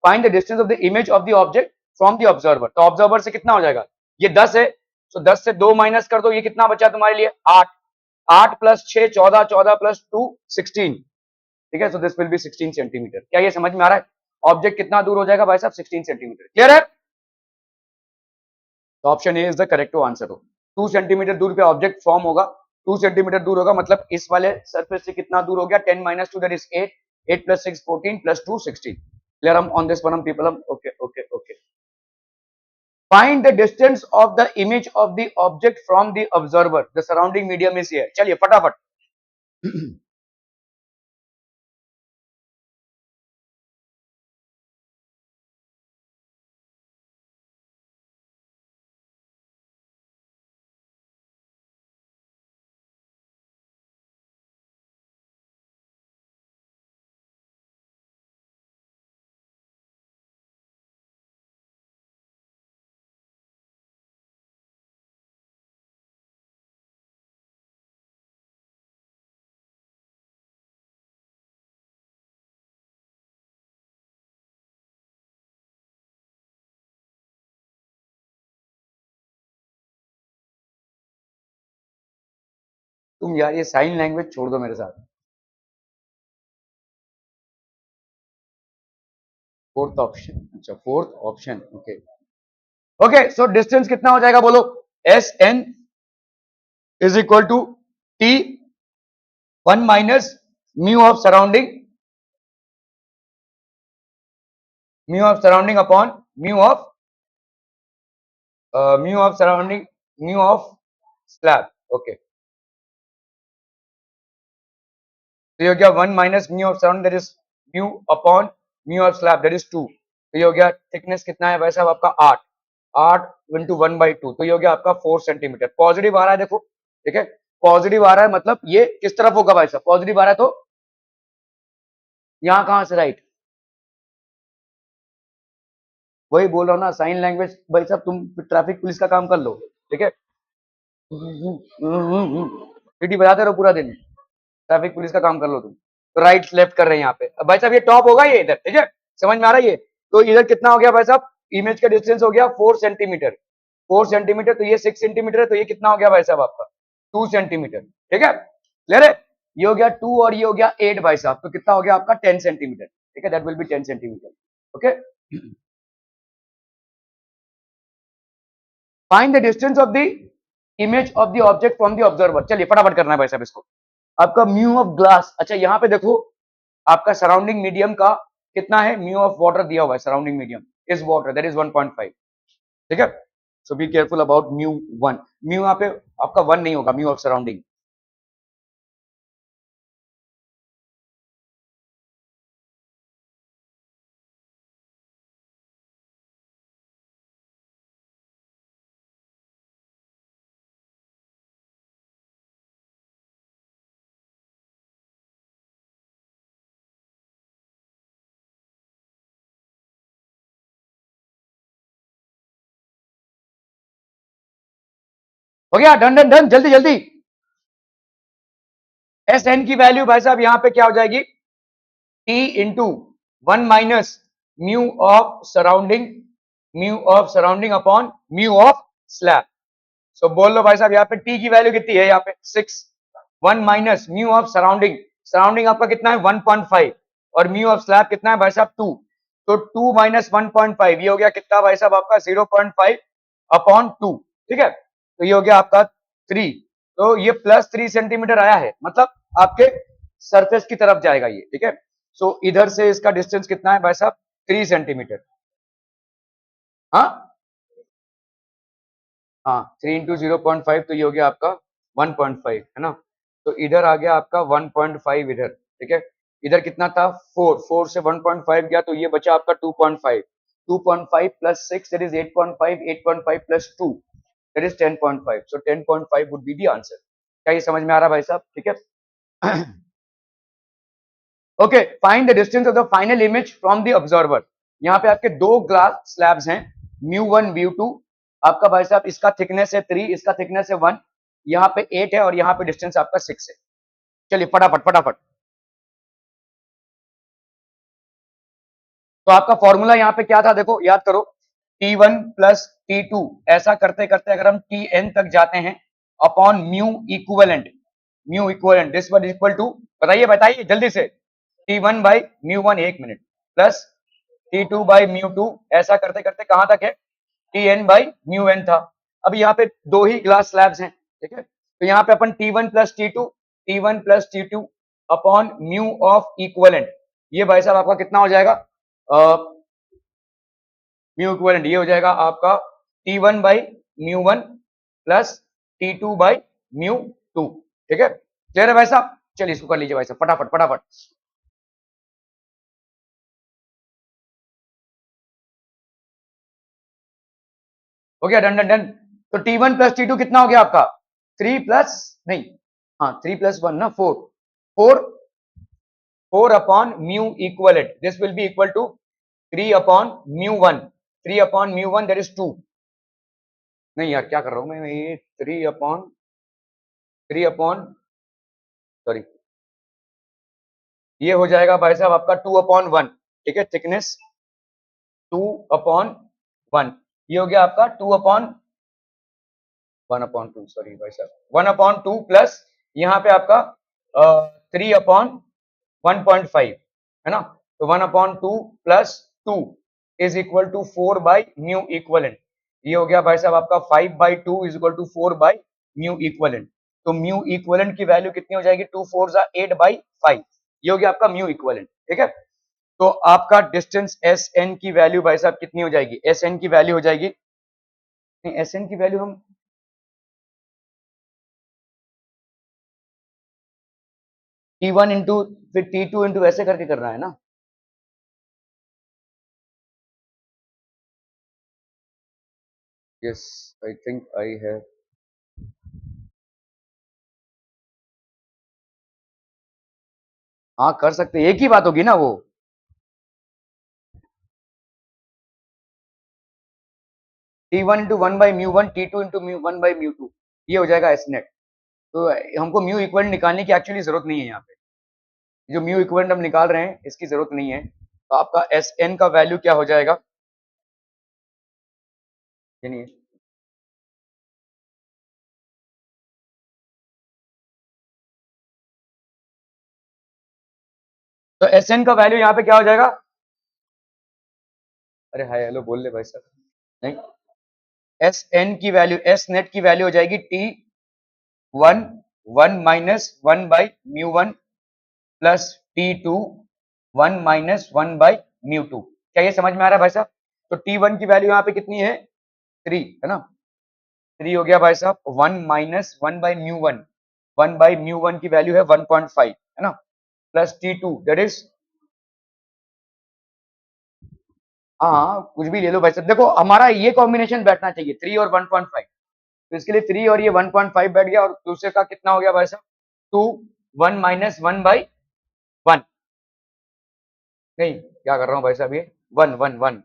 find the distance of the image of the object from the observer, तो ऑब्जर्वर से कितना हो जाएगा, ये 10 है, तो 10 से 2 माइनस कर दो, ये कितना बचा तुम्हारे लिए, 8, 8 प्लस 6 14, 14 प्लस 2 16, ठीक है, so this will B 16 centimetre. क्या ये समझ में आ रहा है, ऑब्जेक्ट कितना दूर हो जाएगा भाई साहब, 16 सेंटीमीटर, क्लियर है, तो option A is the correct answer हो, 2 सेंटीमीटर दूर पे ऑब्जेक्ट फॉर्म होगा, 2 सेंटीमीटर दूर होगा, मतलब इस वाले सरफेस से कितना दूर हो गया, 10 minus 2 that is 8, 8 plus 6 14 plus 2 16, clear, हम ऑन दिस वन हम people hmm, okay okay okay. Find the distance of the image of the object from the observer, the surrounding medium is here, चलिए फटाफट तुम यार ये sign language छोड़ दो मेरे साथ। फोर्थ ऑप्शन, अच्छा fourth option, okay okay. So distance कितना हो जाएगा बोलो? S N is equal to T 1 - mu of surrounding, mu of surrounding upon mu of surrounding, mu of slab, okay. तो ये हो गया 1 - mu of surrounding, that is mu upon mu of slab, that is 2। तो ये हो गया thickness कितना है भाई साहब आपका 8, 8 इंटू 1/2, तो ये हो गया आपका 4 सेंटीमीटर। पॉजिटिव आ रहा है देखो, ठीक है, पॉजिटिव आ रहा है, मतलब ये किस तरफ होगा भाई साहब? पॉजिटिव आ रहा है तो यहाँ कहां से राइट? वही बोल रहा हूँ ना, साइन लैंग्वेज भाई साहब, तुम ट्रैफिक पुलिस का काम कर लो, ठीक है। सीटी बजाते रहो पूरा दिन, ट्रैफिक पुलिस का काम कर लो तुम। तो राइट लेफ्ट कर रहे हैं यहाँ पे। अब भाई साहब ये टॉप होगा ये इधर, ठीक है, समझ में आ रहा है ये? तो इधर कितना हो गया भाई साहब? इमेज का डिस्टेंस हो गया 4 सेंटीमीटर, 4 सेंटीमीटर, तो ये 6 सेंटीमीटर है, तो ये कितना हो गया भाई साहब आपका 2 सेंटीमीटर, ठीक है, क्लियर है? ये हो गया 2 और ये हो गया 8 भाई साहब, तो कितना हो गया आपका 10 सेंटीमीटर, ठीक है, that will B 10 centimetre, okay. Find the distance of the image of the object from the observer. चलिए फटाफट करना है भाई साहब इसको। आपका म्यू ऑफ ग्लास, अच्छा यहाँ पे देखो आपका सराउंडिंग मीडियम का कितना है? म्यू ऑफ वाटर दिया हुआ है, surrounding medium is water, that is 1.5, ठीक है। So be careful about mu 1। Mu यहाँ पे आपका 1 नहीं होगा, म्यू ऑफ सराउंडिंग। हो गया, डन डन डन, जल्दी जल्दी। एस एन की वैल्यू भाई साहब यहाँ पे क्या हो जाएगी? T into 1 - mu of surrounding, mu of surrounding upon mu of slab. So बोल लो भाई साहब यहाँ पे टी की वैल्यू कितनी है? यहाँ पे 6, 1 - म्यू ऑफ सराउंडिंग, सराउंडिंग आपका कितना है 1.5, और म्यू ऑफ स्लैब कितना है भाई साहब 2, तो 2 - 1.5, ये हो गया कितना भाई साहब आपका 0.5 अपॉन 2, ठीक है, तो ये हो गया आपका 3, तो ये +3 सेंटीमीटर आया है, मतलब आपके सरफेस की तरफ जाएगा ये, ठीक है। सो इधर से इसका डिस्टेंस कितना है भाई साहब? 3 सेंटीमीटर। हाँ हाँ, 3 इंटू 0.5, तो ये हो गया आपका 1.5, है ना। तो इधर आ गया आपका 1.5 इधर, ठीक है। इधर कितना था? 4, 4 से 1.5 गया, तो ये बचा आपका 2.5, 2.5 plus 6 that is 8.5, 8.5 plus 2 that is 10.5, so 10.5 would be the answer. क्या ये समझ में आ रहा है भाई साहब? ठीक है। Okay, find the distance of the final image from the observer. यहाँ पे आपके दो ग्लास स्लैब्स हैं, μ1 μ2। आपका भाई साहब इसका थिकनेस है 3, इसका थिकनेस है 1, यहाँ पे 8 है और यहाँ पे डिस्टेंस आपका 6 है। चलिए फटाफट फटाफट। तो आपका फॉर्मूला यहाँ पे क्या था देखो, याद करो, T1 प्लस T2, ऐसा करते करते अगर हम Tn तक जाते हैं upon mu equivalent this one equal to, बताइए बताइए जल्दी से, T1 by μ1, 1 minute, plus T2 by μ2, ऐसा करते करते कहां तक है? Tn बाई μn था। अब यहाँ पे दो ही ग्लास स्लैब्स हैं, ठीक है, तो यहाँ पे अपन T1 plus T2, T1 plus T2 upon mu of equivalent, ये भाई साहब आपका कितना हो जाएगा? म्यू इक्वलेंट ये हो जाएगा आपका T1 by μ1 plus T2 by μ2, ठीक है, क्लियर है भाई साहब? चलिए इसको कर लीजिए भाई साहब फटाफट फटाफट। हो गया, डन डन डन। तो T1 प्लस T2 कितना हो गया आपका? 3 प्लस, नहीं, हाँ 3 प्लस 1 ना 4, 4, 4 upon mu equivalent, this will be equal to 3 upon μ1, 3 upon μ1 that is 2, नहीं यार क्या कर रहा हूं मैं, ये 3 अपॉन सॉरी, ये हो जाएगा भाई साहब आपका 2/1, ठीक है, थिकनेस 2/1, ये हो गया आपका 2/1/2, सॉरी भाई साहब 1/2 प्लस यहाँ पे आपका 3/1.5 है ना, तो 1/2 plus 2 is equal to 4/μ equivalent. ये हो गया भाई साहब आपका 5/2 इज इक्वल टू 4/μ इक्वलेंट। तो म्यू इक्वलेंट की वैल्यू कितनी हो जाएगी, 2 4 8/5। ये हो गया आपका म्यू इक्वलेंट, ठीक है। तो आपका डिस्टेंस एस एन की वैल्यू भाई साहब कितनी हो जाएगी, एस एन की वैल्यू हो जाएगी, एस एन की वैल्यू हम T1 इंटू फिर T2 इंटू ऐसे करके करना है ना। Yes, I think I have, हाँ कर सकते हैं, एक ही बात होगी ना वो। T1 इंटू 1/μ1, T2 इंटू 1/μ2, ये हो जाएगा एस नेट। तो हमको म्यू इक्वलेंट निकालने की एक्चुअली जरूरत नहीं है यहाँ पे, जो म्यू इक्वलेंट हम निकाल रहे हैं इसकी जरूरत नहीं है। तो आपका एस एन का वैल्यू क्या हो जाएगा, यानी तो एस एन का वैल्यू यहाँ पे क्या हो जाएगा, अरे हाय हेलो बोल ले भाई साहब, नहीं, एस एन की वैल्यू, एस नेट की वैल्यू हो जाएगी T1 1 - 1/μ1 प्लस T2 1 - 1/μ2। क्या ये समझ में आ रहा है भाई साहब। तो T1 की वैल्यू यहाँ पे कितनी है, 3 है ना, 3 हो गया भाई साहब, 1 - 1/μ1, 1/μ1 की वैल्यू है 1.5 है ना, प्लस T2 दैट इज, हाँ कुछ भी ले लो भाई साहब, देखो हमारा ये कॉम्बिनेशन बैठना चाहिए 3 और 1.5, तो इसके लिए 3 और ये 1.5 बैठ गया, और दूसरे का कितना हो गया भाई साहब, 2 1 - 1/1, नहीं क्या कर रहा हूँ भाई साहब, ये 1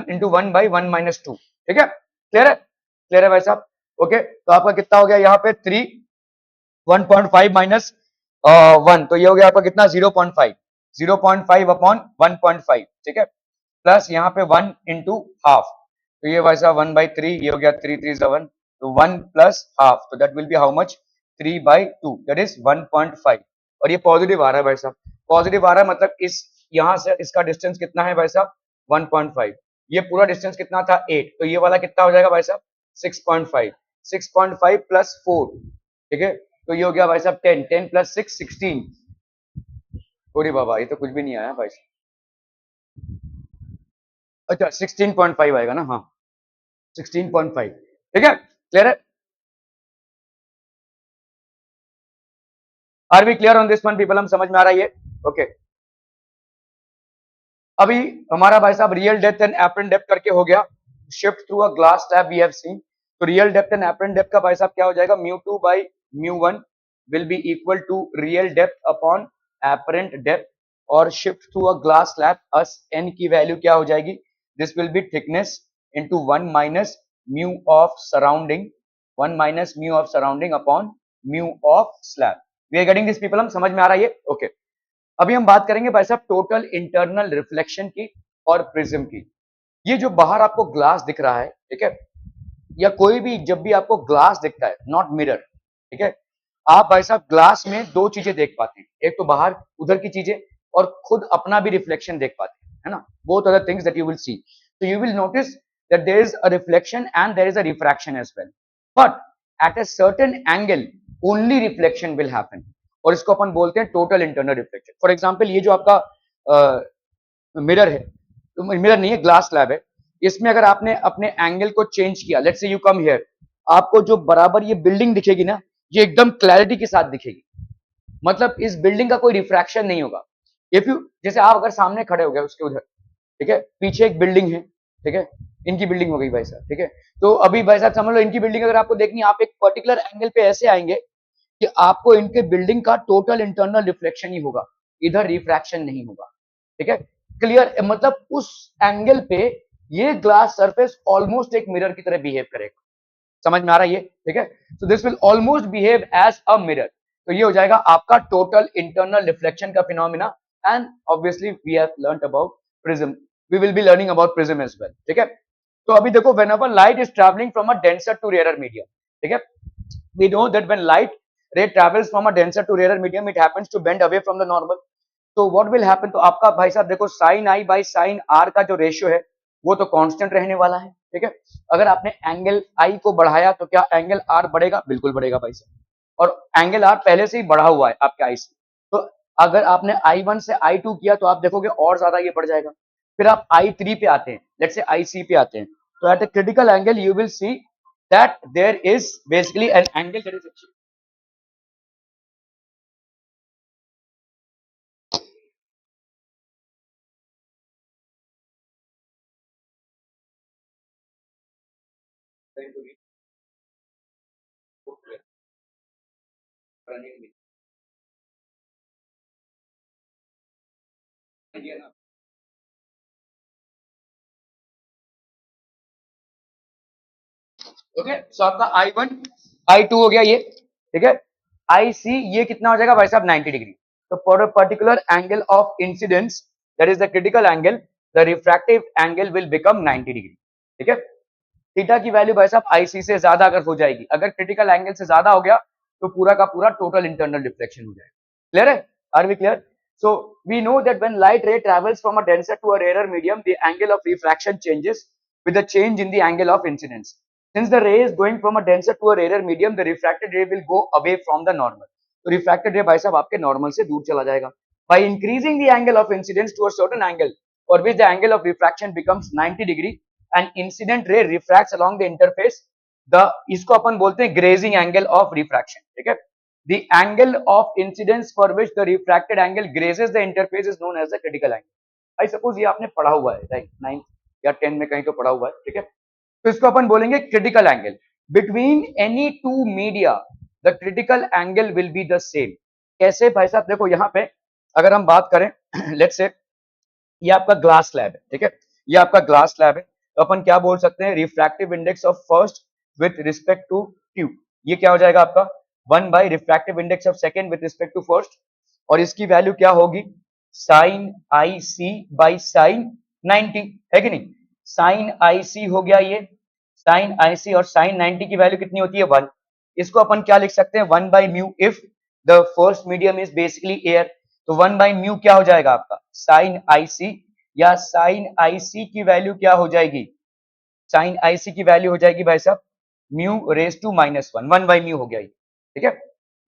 इंटू 1/1 - 2, ठीक है, क्लियर है भाई साहब। ओके, तो आपका कितना हो गया यहाँ पे 3 1.5 माइनस 1, तो ये हो गया आपका कितना 0.5, 0.5/1.5, ठीक है, प्लस यहाँ पे 1 इंटू हाफ, तो ये भाई साहब 1/3, ये हो गया 3 3 1, तो 1 प्लस हाफ, तो that will B how much, 3/2, that is 1.5। और ये पॉजिटिव आ रहा है भाई साहब, पॉजिटिव आ रहा है मतलब इस यहाँ से इसका डिस्टेंस कितना है भाई साहब 1.5, ये पूरा डिस्टेंस कितना था 8, तो ये वाला कितना हो जाएगा भाई साहब 6.5, 6.5 प्लस 4, ठीक है, तो ये हो गया भाई साहब 10, 10 प्लस 6 16, अरे बाबा ये तो कुछ भी नहीं आया भाई साहब, अच्छा 16.5 आएगा ना, हाँ 16.5, ठीक है, क्लियर है। Are we clear on this one people, हम समझ में आ रहा है ये, ओके। अभी हमारा भाई साहब real depth and apparent depth करके हो गया, shift through a glass slab we have seen. तो real depth and apparent depth का भाई साहब क्या हो जाएगा, μ2/μ1 will be equal to real depth upon apparent depth, और shift through a glass slab as N की वैल्यू क्या हो जाएगी, this will be thickness into 1 minus mu of surrounding, 1 minus mu of surrounding upon mu of slab. We are getting this people, हम समझ में आ रहा है ये, ओके। अभी हम बात करेंगे भाई साहब टोटल इंटरनल रिफ्लेक्शन की और प्रिज्म की। ये जो बाहर आपको ग्लास दिख रहा है, ठीक है, या कोई भी जब भी आपको ग्लास दिखता है, नॉट मिरर, ठीक है, आप भाई साहब ग्लास में दो चीजें देख पाते हैं, एक तो बाहर उधर की चीजें, और खुद अपना भी रिफ्लेक्शन देख पाते हैं, है ना, both other things that you will see. तो you will notice that there is a reflection and there is a refraction as well, but at a certain angle only reflection will happen, और इसको अपन बोलते हैं total internal reflection. For example ये जो आपका mirror है, तो मिरर नहीं है, ग्लास स्लैब है, इसमें अगर आपने अपने एंगल को चेंज किया, let's say you come here, आपको जो बराबर ये बिल्डिंग दिखेगी ना, ये एकदम क्लैरिटी के साथ दिखेगी, मतलब इस बिल्डिंग का कोई रिफ्रैक्शन नहीं होगा। इफ यू, जैसे आप अगर सामने खड़े हो गए उसके उधर, ठीक है, पीछे एक बिल्डिंग है, ठीक है, इनकी बिल्डिंग हो गई भाई साहब, ठीक है, तो अभी भाई साहब समझ लो इनकी बिल्डिंग अगर आपको देखनी है, आप एक पर्टिकुलर एंगल पे ऐसे आएंगे कि आपको इनके बिल्डिंग का टोटल इंटरनल रिफ्लेक्शन ही होगा, इधर रिफ्रैक्शन नहीं होगा, ठीक है, क्लियर, मतलब उस एंगल पे ये ग्लास सरफेस ऑलमोस्ट एक मिरर की तरह बिहेव करेगा, समझ में आ रहा है ये, ठीक है, so this will almost behave as a mirror. तो ये हो जाएगा आपका टोटल इंटरनल रिफ्लेक्शन का phenomena, and obviously we have learned about prism, we will be learning about prism as well, ठीक है। तो अभी देखो whenever light is travelling from a denser to rare medium, ठीक है, we know that when light ray travels from a denser to rarer medium, it happens to bend away from the normal. तो what will happen, तो आपका भाई साहब देखो sin i by sin r का जो रेशियो है वो तो कांस्टेंट रहने वाला है, ठीक है। अगर आपने एंगल i को बढ़ाया तो क्या एंगल r बढ़ेगा? बिल्कुल बढ़ेगा भाई साहब, और एंगल r पहले से ही बढ़ा हुआ है आपके i से। तो अगर आपने i1 से i2 किया तो आप देखोगे और ज्यादा ये बढ़ जाएगा। फिर आप i3 पे आते हैं, लेट्स से ic पे आते हैं, तो at a critical angle you will see that there is basically an angle that is okay. So आपका i1 i2 हो गया ये, ठीक है। ic ये कितना हो जाएगा भाई साहब? 90 डिग्री। तो for a particular angle of incidence that is the critical angle, the refractive angle will become 90 degree, ठीक है। थीटा की वैल्यू भाई साहब ic से ज्यादा अगर हो जाएगी, अगर क्रिटिकल एंगल से ज्यादा हो गया तो पूरा का पूरा टोटल इंटरनल रिफ्लेक्शन हो जाएगा। क्लियर है? Are we clear? So we know that when light ray travels from a denser to a rarer medium, the angle of refraction changes with the change in the angle of incidence. Since the ray is going from a denser to a rarer medium, the refracted ray will go away from the normal. तो refracted ray भाई साहब आपके normal से दूर चला जाएगा. By increasing the angle of incidence to a certain angle, for which the angle of refraction becomes 90 degree, and incident ray refracts along the interface, the इसको अपन बोलते हैं grazing angle of refraction, ठीक है? The angle of incidence for which the refracted angle grazes the interface is known as the critical angle. I suppose ये आपने पढ़ा हुआ है, राइट? 9th या 10 में कहीं तो पढ़ा हुआ है, ठीक है। तो इसको अपन बोलेंगे critical angle. Between any two media the critical angle will be the same. कैसे भाई साहब? देखो यहाँ पे अगर हम बात करें लेट्स से ये आपका ग्लास स्लैब है, ठीक है। ये आपका ग्लास स्लैब है, तो अपन क्या बोल सकते हैं? Refractive index of first with respect to tube, ये क्या हो जाएगा आपका? 1 by refractive index of second with respect to first, और इसकी वैल्यू क्या होगी? Sine I C by sine 90, है कि नहीं? साइन आई सी हो गया ये, साइन आई सी, और साइन 90 की वैल्यू कितनी होती है? 1। इसको अपन क्या लिख सकते हैं? 1 by mu if the first medium is basically air, तो 1 बाई म्यू क्या हो जाएगा आपका? साइन आई सी, या साइन आई सी की वैल्यू क्या हो जाएगी? साइन आई सी की वैल्यू हो जाएगी भाई साहब mu raised to -1, 1 by mu हो गया ये, ठीक है।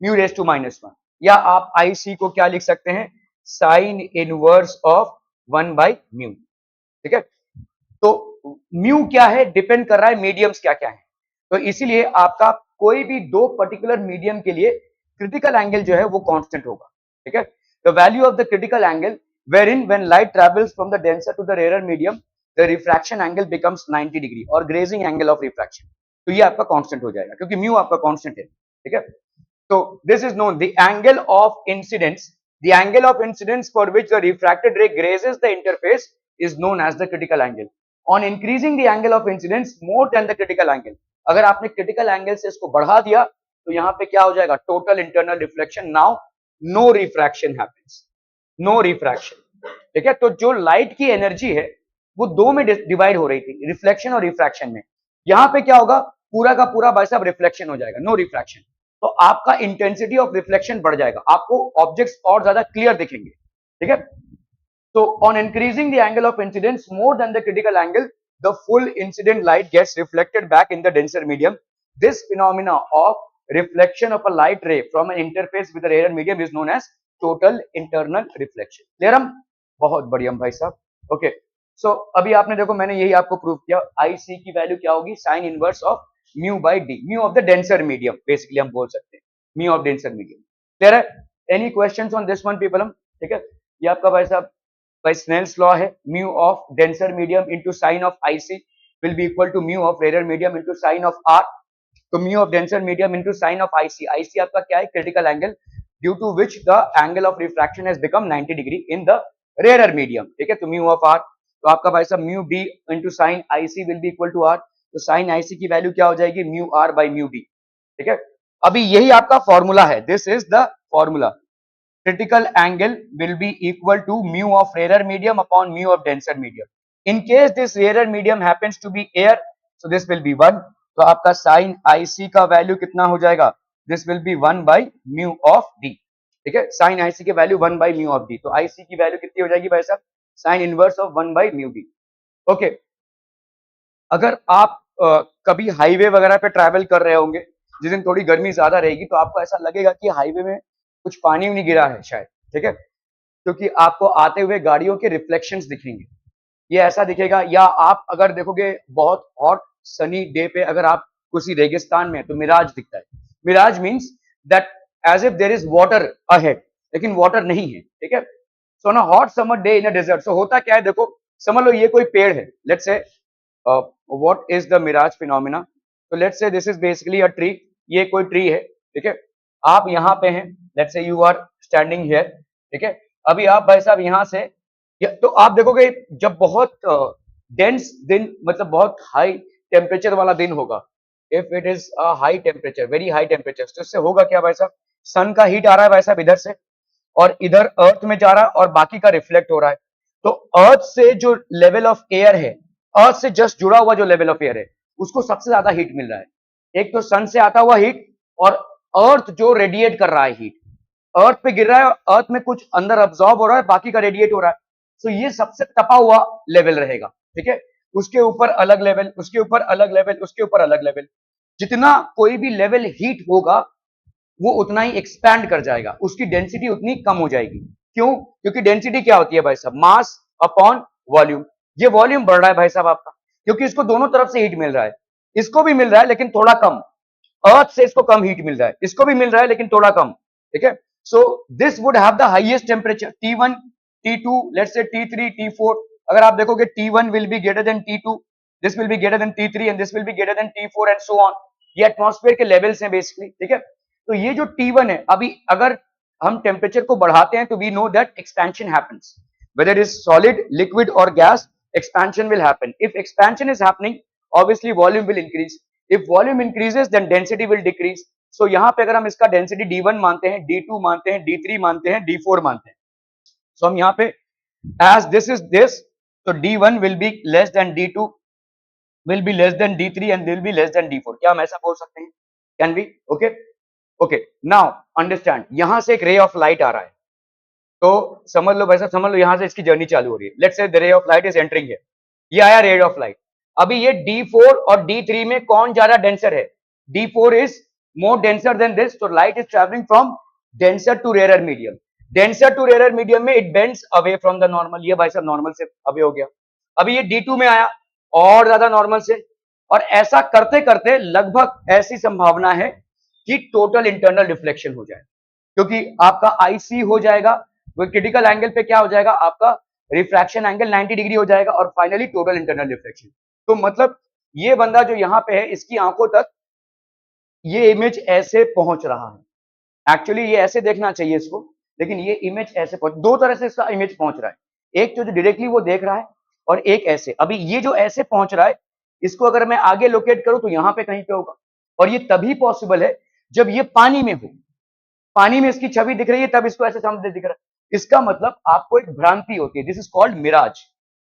म्यू रेस टू -1, या आप आई सी को क्या लिख सकते हैं? Sign inverse of 1 by mu, ठीक है। तो म्यू क्या है? डिपेंड कर रहा है मीडियम्स क्या क्या है। तो इसीलिए आपका कोई भी दो पर्टिकुलर मीडियम के लिए क्रिटिकल एंगल जो है वो कांस्टेंट होगा, ठीक है। The value of the critical angle wherein when light travels from the denser to the rarer medium, the refraction angle becomes 90 degree और grazing angle of refraction, तो ये आपका कांस्टेंट हो जाएगा क्योंकि म्यू आपका कांस्टेंट है, ठीक है। So this is known the angle of incidence. The angle of incidence for which the refracted ray grazes the interface is known as the critical angle. On increasing the angle of incidence more than the critical angle, अगर आपने critical angle से इसको बढ़ा दिया तो यहाँ पे क्या हो जाएगा? Total internal reflection. Now no refraction happens. No refraction, ठीक है। तो जो लाइट की एनर्जी है वो दो में डिवाइड हो रही थी, रिफ्लेक्शन और रिफ्रैक्शन में। यहां पे क्या होगा? पूरा का पूरा भाई साहब रिफ्लेक्शन हो जाएगा, नो रिफ्रैक्शन। तो आपका इंटेंसिटी ऑफ रिफ्लेक्शन बढ़ जाएगा, आपको ऑब्जेक्ट्स और ज्यादा क्लियर दिखेंगे, ठीक है। तो on increasing the angle of incidence more than the critical angle, the full incident light gets reflected back in the denser medium. This phenomena of reflection of a light ray from an interface with a rarer medium is known as total internal reflection. Clear? हम बहुत बढ़िया भाई साहब, okay. सो अभी आपने देखो मैंने यही आपको प्रूव किया, आई सी की वैल्यू क्या होगी? Sine inverse of mu by D, mu of the denser medium basically हम बोल सकते हैं, mu of denser medium. Clear है? Any questions on this one people? Hmm ठीक है, ये आपका भाई साहब भाई स्नेल्स लॉ है, mu of denser medium into sine of i c will be equal to mu of rare medium into sine of r. तो mu of denser medium into sine of IC, IC आपका क्या है? Critical angle due to which the angle of refraction has become 90 degree in the rarer medium, ठीक है। तो mu of r, तो आपका भाई साहब mu D into sine IC will be equal to R. तो साइन आईसी की value क्या हो जाएगी? Mu R by mu D, ठीक है। अभी यही आपका फॉर्मूला है, this is the formula. critical angle will be equal to mu of rarer medium upon mu of denser medium. In case this rarer medium happens to be air, so this will be 1. तो आपका sin IC का value कितना हो जाएगा? This will B 1 by mu of D, ठीक है, sign IC की value 1 by mu of D, तो आईसी की वैल्यू कितनी हो जाएगी भाई साहब, sign inverse of 1 by mu D. Okay, अगर आप कभी हाईवे वगैरह पे ट्रैवल कर रहे होंगे, जिस दिन थोड़ी गर्मी ज्यादा रहेगी, तो आपको ऐसा लगेगा कि हाईवे में कुछ पानी नहीं गिरा है शायद, ठीक है, क्योंकि आपको आते हुए गाड़ियों के रिफ्लेक्शंस दिखेंगे, ये ऐसा दिखेगा। या आप अगर देखोगे बहुत हॉट सनी डे पे अगर आप किसी रेगिस्तान में, तो मिराज दिखता है। Mirage means that as if there is water ahead, लेकिन वाटर नहीं है, ठीक है। So on a hot summer day in a desert, so होता क्या है, देखो समझ लो ये कोई पेड़ है, let's say what is the mirage phenomena, तो let's say this is basically a tree, ये कोई ट्री है, ठीक है, आप यहाँ पे हैं, let's say you are standing here, ठीक है, अभी आप भाई साहब यहाँ से तो आप देखोगे जब बहुत डेंस दिन, मतलब बहुत हाई टेम्परेचर वाला दिन होगा, if it is high temperature, very high temperature, तो इससे होगा क्या भाई साहब, सन का हीट आ रहा है भाई साहब इधर से, और इधर अर्थ में जा रहा है और बाकी का रिफ्लेक्ट हो रहा है, तो अर्थ से जो लेवल ऑफ एयर है, अर्थ से जस्ट जुड़ा हुआ जो लेवल ऑफ एयर है, उसको सबसे ज्यादा हीट मिल रहा है। एक तो सन से आता हुआ हीट, और अर्थ जो रेडिएट कर रहा है हीट, अर्थ पे गिर रहा है, अर्थ में कुछ अंदर अब्सॉर्ब हो रहा है, बाकी का रेडिएट हो रहा है, तो ये सबसे तपा हुआ लेवल रहेगा, ठीक है, उसके ऊपर अलग लेवल, उसके ऊपर अलग लेवल, उसके ऊपर अलग लेवल, जितना कोई भी लेवल हीट होगा वो उतना ही एक्सपैंड कर जाएगा, उसकी डेंसिटी उतनी कम हो जाएगी। क्यों? क्योंकि डेंसिटी क्या होती है भाई साहब, मास अपॉन वॉल्यूम, ये वॉल्यूम बढ़ रहा है भाई साहब आपका, क्योंकि इसको दोनों तरफ से हीट मिल रहा है, इसको भी मिल रहा है लेकिन थोड़ा कम, अर्थ से इसको कम हीट मिल रहा है, इसको भी मिल रहा है लेकिन थोड़ा कम, ठीक है। So this would have the highest temperature T1, T2, let's say T3, T4, अगर आप देखोगे T1 will be greater than T2, this will be greater than T3 and this will be greater than T4 and so on, ये atmosphere के levels हैं basically, ठीक है। तो ये जो T1 है, अभी अगर हम टेम्परेचर को बढ़ाते हैं तो we know that expansion happens, whether it is solid, liquid or gas, expansion will happen. If expansion is happening, obviously volume will increase. If volume increases, then density will decrease. So यहाँ पे अगर हम इसका density D1 मानते हैं, D2 मानते हैं, D3 मानते हैं, D4 मानते हैं, so हम यहाँ पे as this is this, तो D1 will be less than D2, will be less than D3 and will be less than D4, क्या हम ऐसा बोल सकते हैं? Can we? Okay, okay. Now understand, यहाँ से एक ray of light आ रहा है, तो समझ लो भाई साहब, समझ लो यहां से इसकी जर्नी चालू हो रही है, let's say the ray of light is entering here, ये आया रे ऑफ लाइट, अभी ये D4 और D3 में कौन ज्यादा डेंसर है, D4 is more denser than this, तो light is travelling from denser to rare medium, denser to rare medium में it bends away from the normal, ये भाई साहब नॉर्मल से अवे हो गया, अभी ये D2 में आया और ज्यादा नॉर्मल से, और ऐसा करते करते लगभग ऐसी संभावना है कि टोटल इंटरनल रिफ्लेक्शन हो जाए, क्योंकि आपका आईसी हो जाएगा, वो क्रिटिकल एंगल पे क्या हो जाएगा, आपका रिफ्रैक्शन एंगल 90 डिग्री हो जाएगा, और फाइनली टोटल इंटरनल रिफ्लेक्शन। तो मतलब ये बंदा जो यहाँ पे है, इसकी आंखों तक ये इमेज ऐसे पहुंच रहा है, एक्चुअली ये ऐसे देखना चाहिए इसको, लेकिन ये इमेज ऐसे पहुंच, दो तरह से इसका इमेज पहुंच रहा है, एक जो डायरेक्टली वो देख रहा है, और एक ऐसे, अभी ये जो ऐसे पहुंच रहा है, इसको अगर मैं आगे लोकेट करूं तो यहाँ पे कहीं पे होगा, और ये तभी पॉसिबल है जब ये पानी में हो, पानी में इसकी छवि दिख रही है तब इसको ऐसे सामने दिख रहा है, इसका मतलब आपको एक भ्रांति होती है, दिस इज कॉल्ड मिराज,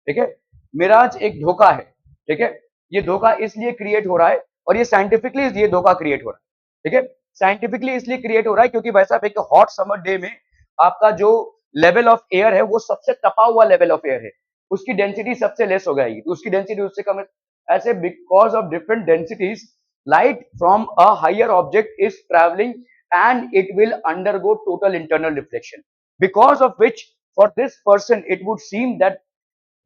ठीक है, मिराज एक धोखा है, ठीक है, ये धोखा इसलिए क्रिएट हो रहा है, और ये साइंटिफिकली ये धोखा क्रिएट हो रहा है, ठीक है, साइंटिफिकली इसलिए क्रिएट हो रहा है क्योंकि वैसा एक हॉट समर डे में आपका जो लेवल ऑफ एयर है वो सबसे तपा हुआ लेवल ऑफ एयर है, उसकी डेंसिटी सबसे लेस हो जाएगी, तो उसकी डेंसिटी उससे कम है, ऐसे because of different densities light from a higher object is traveling and it will undergo total internal reflection, because of which for this person it would seem that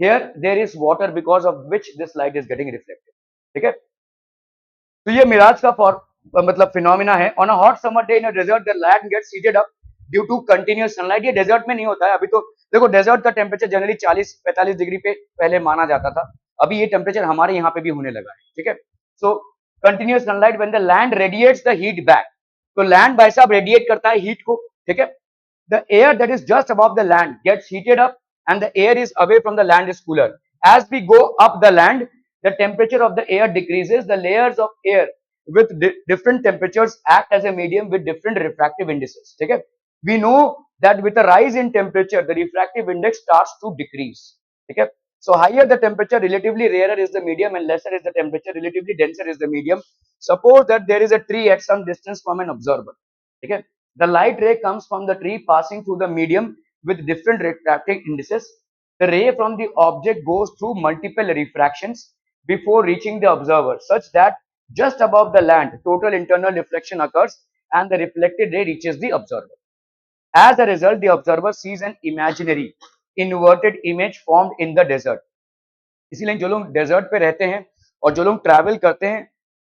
here there is water because of which this light is getting reflected, ठीक है। तो ये मिराज का मतलब phenomena है, on a hot summer day in a desert the land gets heated up due to continuous sunlight, ये desert में नहीं होता है, अभी तो देखो डेजर्ट का टेम्परेचर जनरली 40-45 डिग्री पे पहले माना जाता था, अभी ये टेम्परेचर हमारे यहाँ पे भी होने लगा है, ठीक है। So continuous sunlight when the land radiates the heat back, तो लैंड भाई साहब रेडिएट करता है हीट को, ठीक है, the air that is just above the land gets heated up and the air is away from the land is cooler, as we go up the land the temperature of the air decreases, the layers of air with different temperatures act as a medium with different refractive indices, ठीक है, we know that with a rise in temperature the refractive index starts to decrease, ठीक है, So higher the temperature, relatively rarer is the medium, and lesser is the temperature, relatively denser is the medium. Suppose that there is a tree at some distance from an observer. Okay, the light ray comes from the tree passing through the medium with different refractive indices. The ray from the object goes through multiple refractions before reaching the observer, such that just above the land, total internal reflection occurs and the reflected ray reaches the observer. As a result, the observer sees an imaginary inverted image formed in the desert. इसीलिए जो लोग desert पे रहते हैं और जो लोग travel करते हैं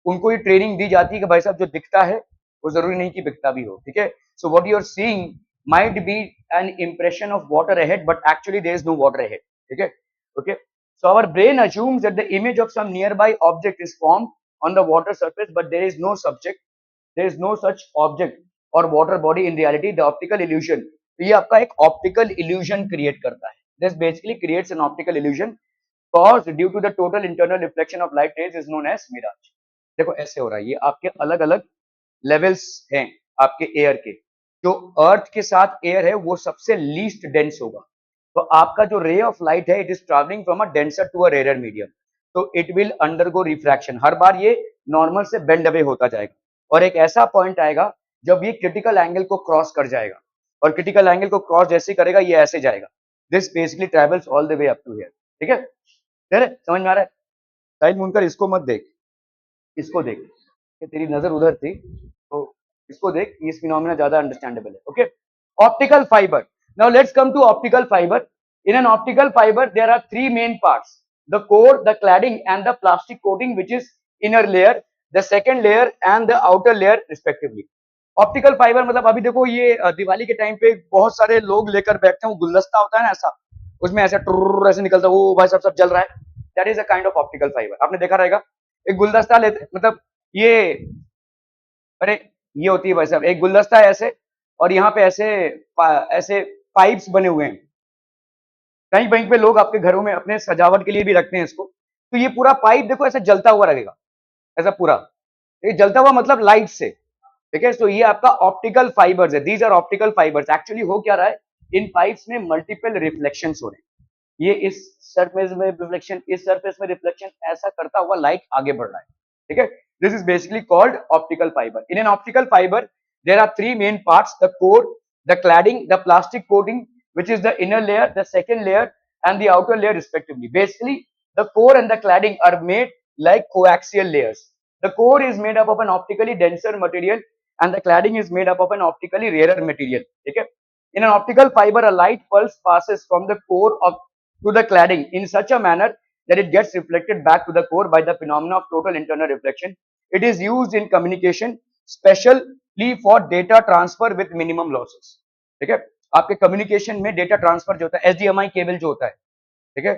उनको ये ट्रेनिंग दी जाती है कि भाई साहब जो दिखता है वो जरूरी नहीं कि दिखता भी हो, ठीक है. So what you are seeing might be an impression of water ahead but actually there is no water ahead, ठीक है. Okay, so our brain assumes that the image of some nearby object is formed on the water surface, but there is no subject, there is no such object or water body in reality. The optical illusion, तो ये आपका एक optical illusion create करता है. This basically creates an optical illusion caused due to the total internal reflection of light rays is known as mirage. देखो ऐसे हो रहा है, ये आपके अलग अलग लेवल्स हैं आपके एयर के. जो अर्थ के साथ एयर है वो सबसे लीस्ट डेंस होगा, तो आपका जो रे ऑफ लाइट है it is travelling from a denser to a rare medium, तो इट विल अंडरगो रिफ्रैक्शन. हर बार ये नॉर्मल से बेंड अवे होता जाएगा और एक ऐसा पॉइंट आएगा जब ये क्रिटिकल एंगल को क्रॉस कर जाएगा, और क्रिटिकल एंगल को क्रॉस जैसे करेगा ये ऐसे जाएगा. This basically travels all the way up to here, ठीक है. समझ में आ रहा है? साहिल मुनकर इसको मत देख, इसको देख, तेरी नजर उधर थी तो इसको देख, ये फिनोमेना ज्यादा अंडरस्टैंडेबल है. Okay, optical fibre. Now let's come to optical fibre. In an optical fibre there are three main parts, the core, the cladding and the plastic coating which is inner layer, the second layer and the outer layer respectively. Optical fibre मतलब अभी देखो ये दिवाली के time पे बहुत सारे लोग लेकर बैठते हैं, वो गुलदस्ता होता है ना ऐसा, उसमें ऐसे टुर्र ऐसे निकलता है, वो भाई सब जल रहा है. That is a kind of optical fibre. आपने देखा रहेगा एक गुलदस्ता लेते, मतलब ये, अरे ये होती है भाई साहब एक गुलदस्ता है ऐसे, और यहाँ पे ऐसे ऐसे पाइप्स बने हुए हैं. कहीं कहीं पे लोग आपके घरों में अपने सजावट के लिए भी रखते हैं इसको. तो ये पूरा पाइप देखो ऐसे जलता हुआ रहेगा, ऐसा पूरा, ये जलता हुआ मतलब लाइट से, ठीक है. तो ये आपका ऑप्टिकल फाइबर्स है. These are optical fibres. Actually हो क्या रहा है, इन पाइप्स में मल्टीपल रिफ्लेक्शंस हो रहे हैं. ये इस सरफेस में रिफ्लेक्शन, इस सरफेस में रिफ्लेक्शन, ऐसा करता हुआ लाइट आगे बढ़ रहा है, ठीक है. This is basically called optical fibre. In an optical fibre there are three main parts, the core, the cladding, the plastic coating which is the inner layer, the second layer and the outer layer respectively. Basically the core and the cladding are made like coaxial layers. The core is made up of an optically denser material and the cladding is made up of an optically rarer material, okay. In an optical fiber a light pulse passes from the core of to the cladding in such a manner that it gets reflected back to the core by the phenomena of total internal reflection. It is used in communication, specially for data transfer with minimum losses, ठीक है. आपके communication में data transfer जो होता है, HDMI cable जो होता है, ठीक है,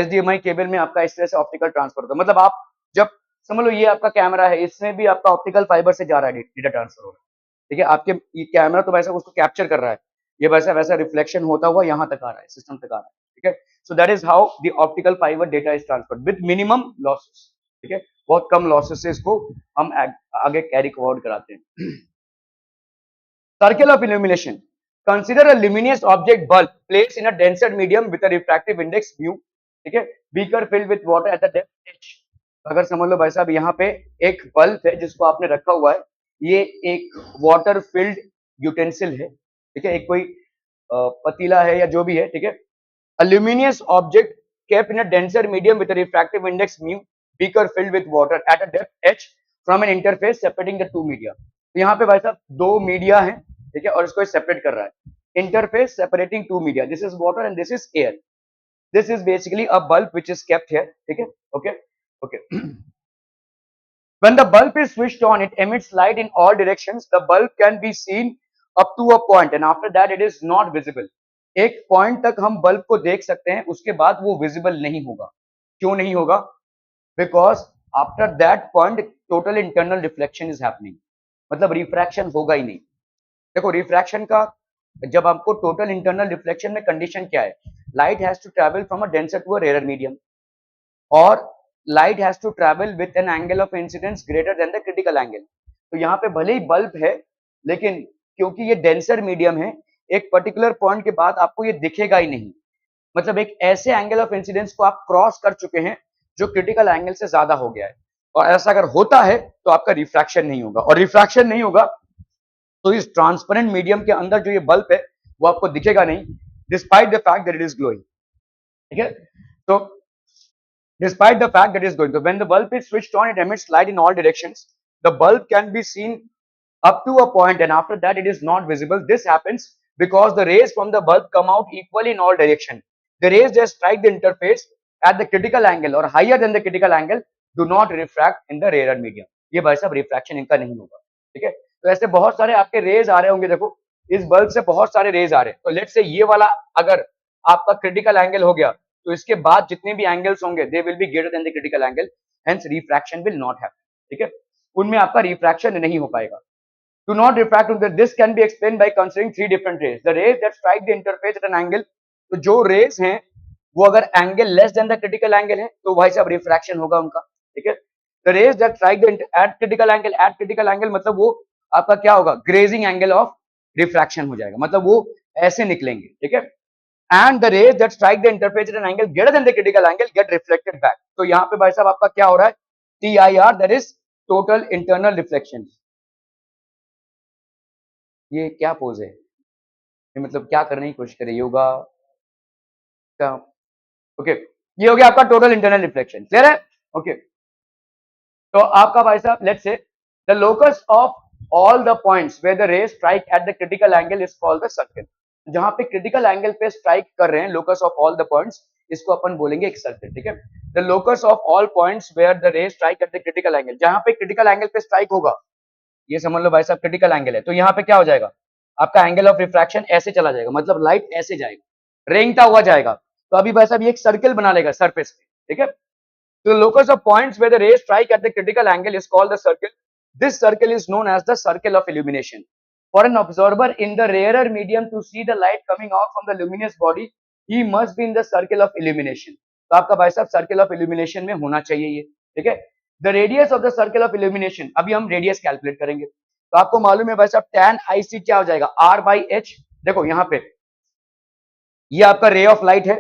एचडीएमआई केबल में आपका इस तरह से ऑप्टिकल ट्रांसफर होता है. मतलब आप जब समझ लो ये आपका कैमरा है, इसमें भी आपका ऑप्टिकल फाइबर से जा रहा है डेटा ट्रांसफर हो रहा है, ठीक है. आपके ये कैमरा तो वैसा उसको कैप्चर कर रहा है, ये वैसा वैसा रिफ्लेक्शन होता हुआ यहाँ तक आ रहा है, सिस्टम तक आ रहा है, ठीक है. सो that is how the optical fibre data is transferred with minimum losses, ठीक है. बहुत कम लॉसेस से इसको हम आगे कैरी फॉरवर्ड कराते हैं. Circle of illumination. Consider a luminous object bulb placed in a denser medium with a refractive index mu, ठीक है. Beaker filled with water at the depth h. अगर समझ लो भाई साहब यहाँ पे एक बल्ब है जिसको आपने रखा हुआ है, ये एक वाटर फिल्ड यूटेंसिल है, ठीक है, एक कोई पतीला है या जो भी है, ठीक है. A luminous object kept in a denser medium with a refractive index mu, beaker filled with water at a depth h from an interface separating the two media. तो यहाँ पे भाई साहब दो मीडिया हैं, ठीक है, और इसको सेपरेट कर रहा है. Interface separating two media, this is water and this is air. This is basically a bulb which is kept here, ठीक है. Okay okay. When the bulb is switched on, it emits light in all directions. The bulb can be seen up to a point and after that it is not visible. एक point तक हम bulb को देख सकते हैं, उसके बाद वो विजिबल नहीं होगा. क्यों नहीं होगा? Because after that point total internal reflection is happening, मतलब रिफ्रैक्शन होगा ही नहीं. देखो रिफ्रैक्शन का जब आपको टोटल इंटरनल रिफ्लेक्शन में कंडीशन क्या है, light has to travel from a denser to a rare medium और light has to travel with an angle of incidence greater than the critical angle. तो यहाँ पे भले ही बल्ब है लेकिन क्योंकि ये डेंसर मीडियम है, एक पर्टिकुलर पॉइंट के बाद आपको ये दिखेगा ही नहीं. मतलब एक ऐसे एंगल ऑफ इंसिडेंस को आप क्रॉस कर चुके हैं जो क्रिटिकल एंगल से ज्यादा हो गया है, और ऐसा अगर होता है तो आपका रिफ्रैक्शन नहीं होगा, और रिफ्रैक्शन नहीं होगा तो इस ट्रांसपेरेंट मीडियम के अंदर जो ये बल्ब है वो आपको दिखेगा नहीं, despite the fact that it is glowing. ठीक है, तो despite the fact that it is going. So when the bulb is switched on, it emits light in all directions. The bulb can be seen up to a point, and after that it is not visible. This happens because the rays from the bulb come out equally in all directions. The rays that strike the interface at the critical angle or higher than the critical angle do not refract in the rarer medium. ये भाई साहब refraction इनका नहीं होगा। ठीक है, तो ऐसे बहुत सारे आपके रेज आ रहे होंगे, देखो इस बल्ब से बहुत सारे रेज आ रहे हैं, तो लेट से ये वाला अगर आपका क्रिटिकल एंगल हो गया तो इसके बाद जितने भी एंगल्स होंगे they will be greater than the critical angle, hence refraction will not happen. ठीक है, उनमें आपका रिफ्रैक्शन नहीं हो पाएगा। Do not refract on this can be explained by considering three different rays. The rays that strike the interface at an angle, तो जो raise हैं वो अगर angle less than the critical angle है तो भाई साहब रिफ्रैक्शन होगा उनका। ठीक है, the rays that strike the at critical angle मतलब वो आपका क्या होगा, ग्रेजिंग एंगल ऑफ रिफ्रैक्शन हो जाएगा, मतलब वो ऐसे निकलेंगे। ठीक है, and the rays that strike the interface at an angle greater than the critical angle get reflected back. तो यहाँ पे भाई साहब आपका क्या हो रहा है, TIR, that is total internal reflection। ये क्या पोज है, ये मतलब क्या करने की कोशिश करे, योगा का। ओके, ये हो गया आपका टोटल इंटरनल रिफ्लेक्शन। क्लियर है? ओके, तो आपका भाई साहब let's say the locus of all the points where the ray strike at the critical angle is called the circle. जहां पे क्रिटिकल एंगल पे स्ट्राइक कर रहे हैं, locus of all the points, इसको अपन बोलेंगे एक सर्कल। ठीक है, the locus of all points where the ray strike at the critical angle, जहां पे क्रिटिकल एंगल पे स्ट्राइक होगा, ये समझ लो भाई साहब क्रिटिकल एंगल है, तो यहाँ पे क्या हो जाएगा, आपका एंगल ऑफ रिफ्रैक्शन ऐसे चला जाएगा, मतलब लाइट ऐसे जाएगा, रेंगता हुआ जाएगा। तो अभी भाई साहब ये एक सर्कल बना लेगा सरफेस पे। ठीक है, तो the locus of points where the rays strike at the critical angle is called the circle. This circle is known as the circle of illumination. For an observer in the rarer medium to see the light coming out from the luminous body, he must be in the circle of illumination. तो आपका भाई साहब circle of illumination में होना चाहिए ये। ठीक है, the radius of the circle of illumination, अभी हम रेडियस कैलकुलेट करेंगे, तो आपको मालूम है भाई साहब tan IC क्या हो जाएगा, R/H। देखो यहाँ पे ये आपका रे ऑफ लाइट है,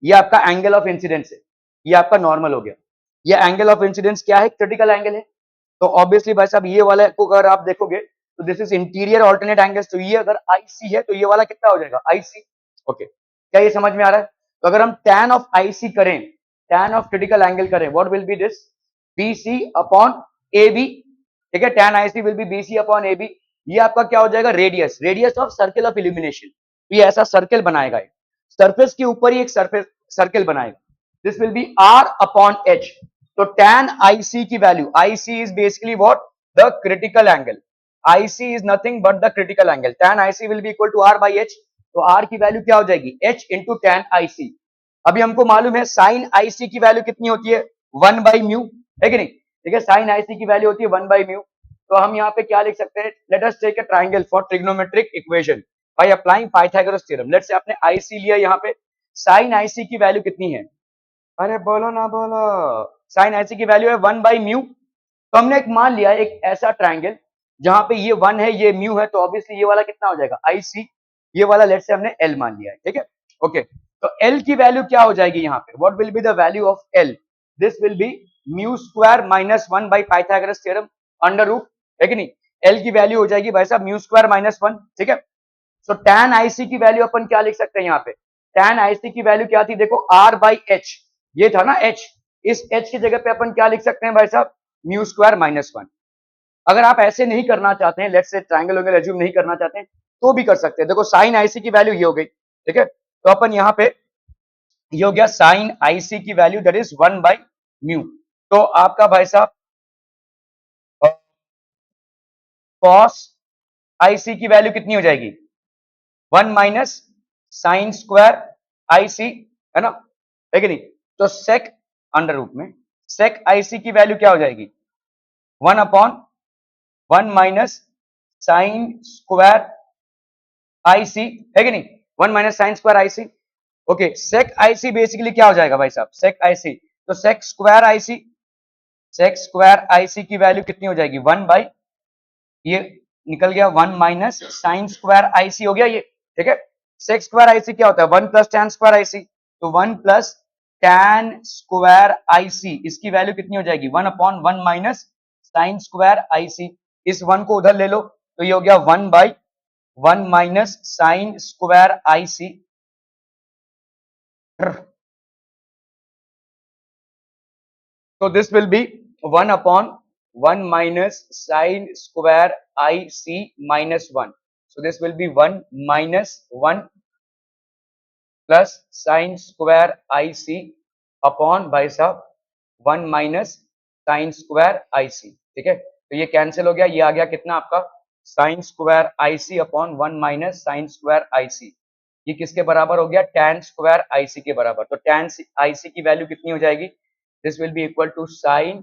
ये आपका एंगल ऑफ इंसिडेंस है, ये आपका नॉर्मल हो गया। ये एंगल ऑफ इंसिडेंस क्या है, क्रिटिकल एंगल है, तो ऑब्वियसली भाई साहब ये वाला को अगर आप देखोगे तो this is interior alternate angles, तो ये अगर IC है तो ये वाला कितना हो जाएगा, IC। ओके, क्या ये समझ में आ रहा है? तो अगर हम tan ऑफ IC करें, tan ऑफ क्रिटिकल एंगल करें, what will B this, BC upon AB। ठीक है, tan IC will B BC upon AB। ये आपका क्या हो जाएगा, radius, radius of circle of illumination. ये ऐसा सर्कल बनाएगा, सरफेस के ऊपर ही एक सरफेस सर्कल बनाएगा, this will B R upon H। तो tan IC की value, IC is basically what, the critical angle, IC is nothing but the critical angle, tan IC will be equal to R by H। तो R की value क्या हो जाएगी, H into tan IC। अभी हमको मालूम है sin IC की वैल्यू कितनी होती है, 1 बाई म्यू, है कि नहीं? ठीक है, sin IC की वैल्यू होती है 1 बाई म्यू। तो हम यहाँ पे क्या लिख सकते हैं, let us take a triangle for trigonometric equation by applying Pythagoras theorem. Let's say आपने IC लिया, यहाँ पे sin IC की वैल्यू कितनी है, अरे बोलो ना बोलो, sin IC की वैल्यू है 1 बाई म्यू। तो हमने एक मान लिया एक ऐसा ट्राइंगल जहां पे ये 1 है ये म्यू है, तो ऑब्वियसली ये वाला कितना हो जाएगा, IC। ये वाला लेट से हमने L मान लिया है। ठीक है, ओके, तो L की वैल्यू क्या हो जाएगी यहाँ पे, what will be the value of L, this will be mu square minus 1 by Pythagoras theorem under root, है कि नहीं? L की वैल्यू हो जाएगी भाई साहब म्यू स्क्वायर माइनस 1। ठीक है, सो tan IC की वैल्यू अपन क्या लिख सकते हैं, यहाँ पे tan IC की वैल्यू क्या थी, देखो R बाई H, ये था ना H, इस H की जगह पे अपन क्या लिख सकते हैं भाई साहब, म्यू स्क्वायर माइनस 1। अगर आप ऐसे नहीं करना चाहते हैं, लेट्स से ट्रायंगल वगैरह एज्यूम नहीं करना चाहते हैं, तो भी कर सकते हैं। देखो sin IC की वैल्यू ये हो गई। ठीक है, तो अपन यहाँ पे ये हो गया sin IC की value that is 1 by mu. तो आपका भाई साहब cos IC की वैल्यू कितनी हो जाएगी, 1 माइनस साइन स्क्वायर IC, है ना, है कि नहीं? तो sec अंडर रूट में sec IC की वैल्यू क्या हो जाएगी, 1 upon 1 minus sine square IC, है कि नहीं, 1 minus sine square IC। Okay, sec IC basically क्या हो जाएगा भाई साहब, sec IC, तो sec स्क्वायर IC की वैल्यू कितनी हो जाएगी, 1 बाई, ये निकल गया 1 माइनस साइन स्क्वायर IC हो गया ये। ठीक है, sec स्क्वायर IC क्या होता है, 1 प्लस tan स्क्वायर IC, तो 1 प्लस tan स्क्वायर आई सी, इसकी वैल्यू कितनी हो जाएगी 1 upon 1 minus sine square I सी। इस 1 को उधर ले लो तो ये हो गया 1 by 1 minus sine square I C. So this will be 1 upon 1 minus sine square IC minus 1. So this will be 1 minus 1 plus sine square IC upon भाई साहब 1 minus sine square IC। ठीक है, तो ये कैंसिल हो गया, ये आ गया कितना आपका sign square IC upon 1 minus sine square IC। ये किसके बराबर हो गया tan स्क्वायर IC के बराबर। तो tan IC की वैल्यू कितनी हो जाएगी, this will be equal to sine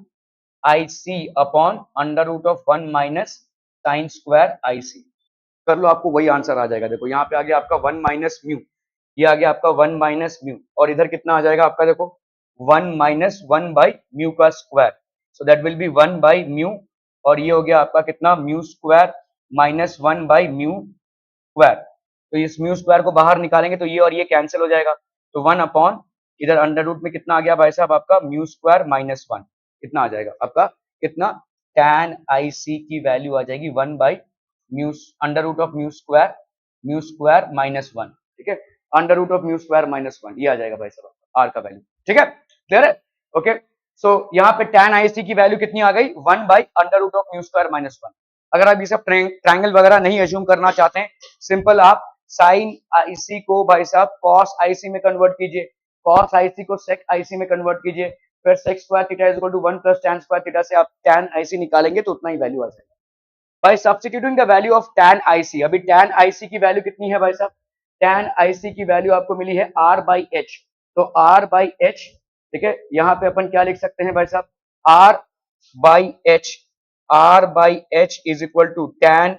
IC upon under root of 1 minus sine square IC। कर लो, आपको वही आंसर आ जाएगा। देखो यहाँ पे आ गया आपका 1 माइनस म्यू, ये आ गया आपका 1 माइनस म्यू, और इधर कितना आ जाएगा आपका, देखो 1 माइनस 1 बाई म्यू का square. So that will B 1 by mu, और ये हो गया आपका कितना mu square minus 1 by mu square. तो इस म्यू स्क्वायर को बाहर निकालेंगे तो ये और ये कैंसिल हो जाएगा। तो 1 अपॉन इधर अंडर रूट में कितना आ गया भाई साहब आपका म्यू स्क्वायर माइनस 1, कितना आ जाएगा आपका कितना tan IC की वैल्यू आ जाएगी 1 by mu under root of mu square minus 1। ठीक है, under root of mu square minus 1, ये आ जाएगा भाई साहब आर का वैल्यू। ठीक है, क्लियर है? ओके, सो यहाँ पे tan IC की वैल्यू कितनी आ गई 1 by under root of mu square minus 1। अगर आप ये सब ट्रायंगल वगैरह नहीं एज्यूम करना चाहते हैं, सिंपल आप साइन IC को भाई साहब कॉस IC में कन्वर्ट कीजिए, कॉस IC को सेक IC में कन्वर्ट कीजिए, फिर sec square theta is equal to 1 plus tan square theta से आप tan IC निकालेंगे तो उतना ही वैल्यू आ जाएगा। भाई substituting the value of tan IC, अभी tan IC की वैल्यू कितनी है भाई साहब, tan IC की वैल्यू आपको मिली है R बाई एच। तो R बाई एच, ठीक है, यहाँ पे अपन क्या लिख सकते हैं भाई साहब, R by H, R by H is equal to tan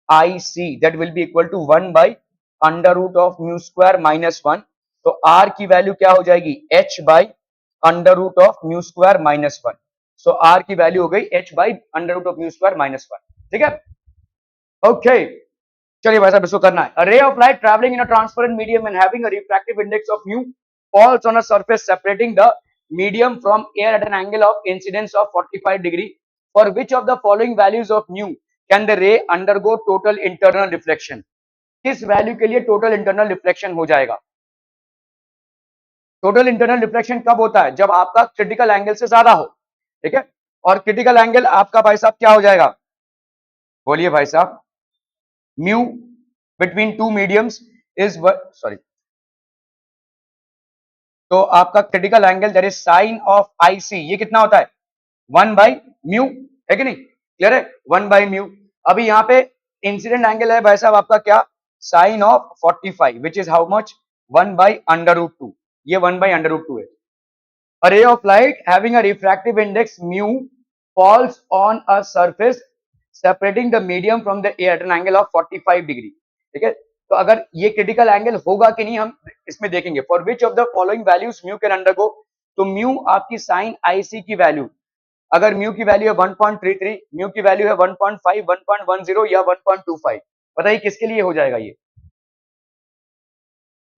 IC, that will be equal to 1 by under root of mu square minus 1। तो R की वैल्यू क्या हो जाएगी h by under root of mu square minus 1। So R की value हो गई h by under root of mu square minus 1। ठीक है, ओके, चलिए भाई साहब इसको करना है। A ray of light traveling in a transparent medium and having a refractive index of mu falls on a surface separating the medium from air at an angle of incidence of 45 degree. For which of the following values of mu can the ray undergo total internal reflection? किस value के लिए total internal reflection हो जाएगा? Total internal reflection कब होता है, जब आपका क्रिटिकल एंगल से ज्यादा हो। ठीक है, और क्रिटिकल एंगल आपका भाई साहब क्या हो जाएगा, बोलिए भाई साहब, mu between two mediums is sorry, तो आपका critical angle that is sine of IC, ये कितना होता है 1 बाई म्यू, है कि नहीं, क्लियर है, 1 बाई म्यू। अभी यहाँ पे इंसिडेंट एंगल है भाई साहब आपका क्या, sine of 45 which is how much 1 by under root 2, ये 1 बाई अंडर रूट 2 है। A ray of light having a refractive index mu falls on a surface separating the medium from the air at an angle of 45 degree। ठीक है, तो अगर ये critical angle होगा कि नहीं हम इसमें देखेंगे। For which of the following values mu can undergo, तो म्यू आपकी साइन IC की वैल्यू, अगर म्यू की वैल्यू है 1.33, म्यू की वैल्यू है 1.5, 1.10 या 1.25, बताइए किसके लिए हो जाएगा ये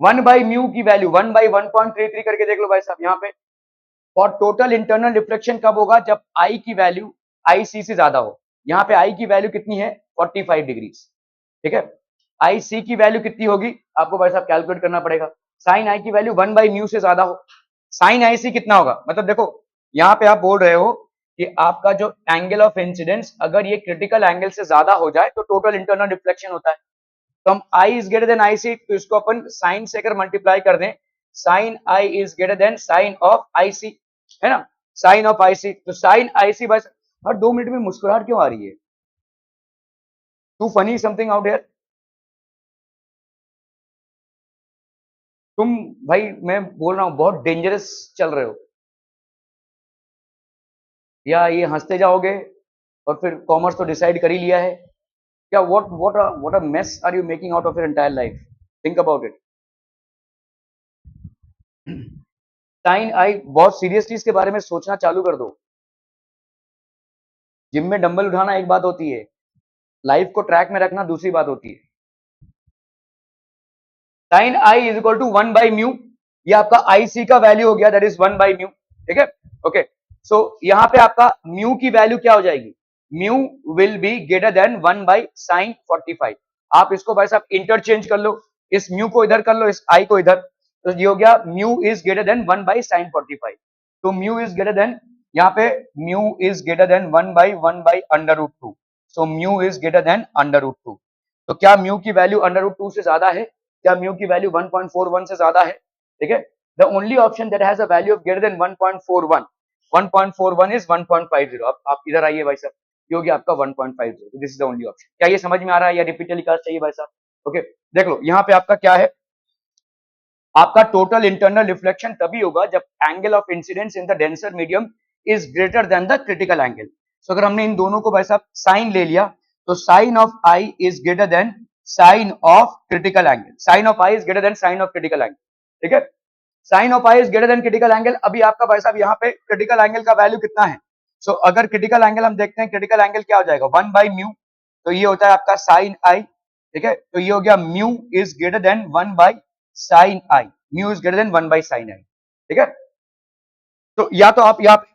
1 बाई म्यू की वैल्यू 1 बाई 1.33 करके देख लो भाई साहब यहाँ पे। और टोटल इंटरनल रिफ्लेक्शन कब होगा, जब I की वैल्यू IC से ज्यादा हो। यहाँ पे I की वैल्यू कितनी है 45 डिग्री। ठीक है, IC की वैल्यू कितनी होगी आपको भाई साहब कैलकुलेट करना पड़ेगा। साइन I की वैल्यू 1 बाई म्यू से ज्यादा हो, साइन IC कितना होगा, मतलब देखो यहाँ पे आप बोल रहे हो कि आपका जो एंगल ऑफ इंसिडेंस अगर ये क्रिटिकल एंगल से ज्यादा हो जाए तो टोटल इंटरनल रिफ्लेक्शन होता है। तो हम I is greater then IC, तो इसको अपन साइन से अगर मल्टीप्लाई कर दें, sine I is greater than sine of IC, है ना, साइन ऑफ IC। तो साइन IC बस, हर 2 मिनट में मुस्कुराहट क्यों आ रही है, to funny something out here. तुम भाई, मैं बोल रहा हूं बहुत डेंजरस चल रहे हो, या ये हंसते जाओगे और फिर कॉमर्स तो डिसाइड कर ही लिया है क्या, what a mess are you making out of your entire life, think about it. Sine i, बहुत सीरियसली इसके बारे में सोचना चालू कर दो। जिम में डंबल उठाना एक बात होती है, लाइफ को ट्रैक में रखना दूसरी बात होती है। Sine I is equal to 1 by mu, ये आपका IC का वैल्यू हो गया, दैट इज 1/μ, ठीक है। ओके, सो यहाँ पे आपका म्यू की वैल्यू क्या हो जाएगी, mu will be greater than 1/sin45। आप इसको भाई साहब इंटरचेंज कर लो, इस म्यू को इधर कर लो, इस आई को इधर, तो ये हो गया mu is greater then 1/sin45। तो म्यू इज ग्रेटर देन, यहाँ पे mu is greater then 1/1/√2। So mu is greater than √2। तो क्या म्यू की वैल्यू √2 से ज्यादा है, क्या म्यू की वैल्यू 1.41 से ज्यादा है, ठीक है। The only option that has a value of greater than 1.41, 1.41 is 1.50। अब आप इधर आइए भाई साहब, ये हो गया आपका 1.50, this is the only option. क्या ये समझ में आ रहा है या रिपीट टेलीकास्ट चाहिए भाई साहब? ओके, देख लो यहाँ पे आपका क्या है, आपका टोटल इंटरनल रिफ्लेक्शन तभी होगा जब angle of incidence in the denser medium is greater than the critical angle. So अगर हमने इन दोनों को भाई साहब साइन ले लिया, तो sine of I is greater than sine of critical angle, sine of I is greater than sine of critical angle, ठीक है। Sine of I is greater than critical angle. अभी आपका भाई साहब यहाँ पे क्रिटिकल एंगल का वैल्यू कितना है, सो अगर क्रिटिकल एंगल हम देखते हैं, क्रिटिकल एंगल क्या हो जाएगा 1/μ, तो ये होता है आपका साइन आई, ठीक है। तो ये हो गया mu is greater then 1/sin I, mu is greater then 1/sin आई, ठीक है। तो या तो आप यहाँ,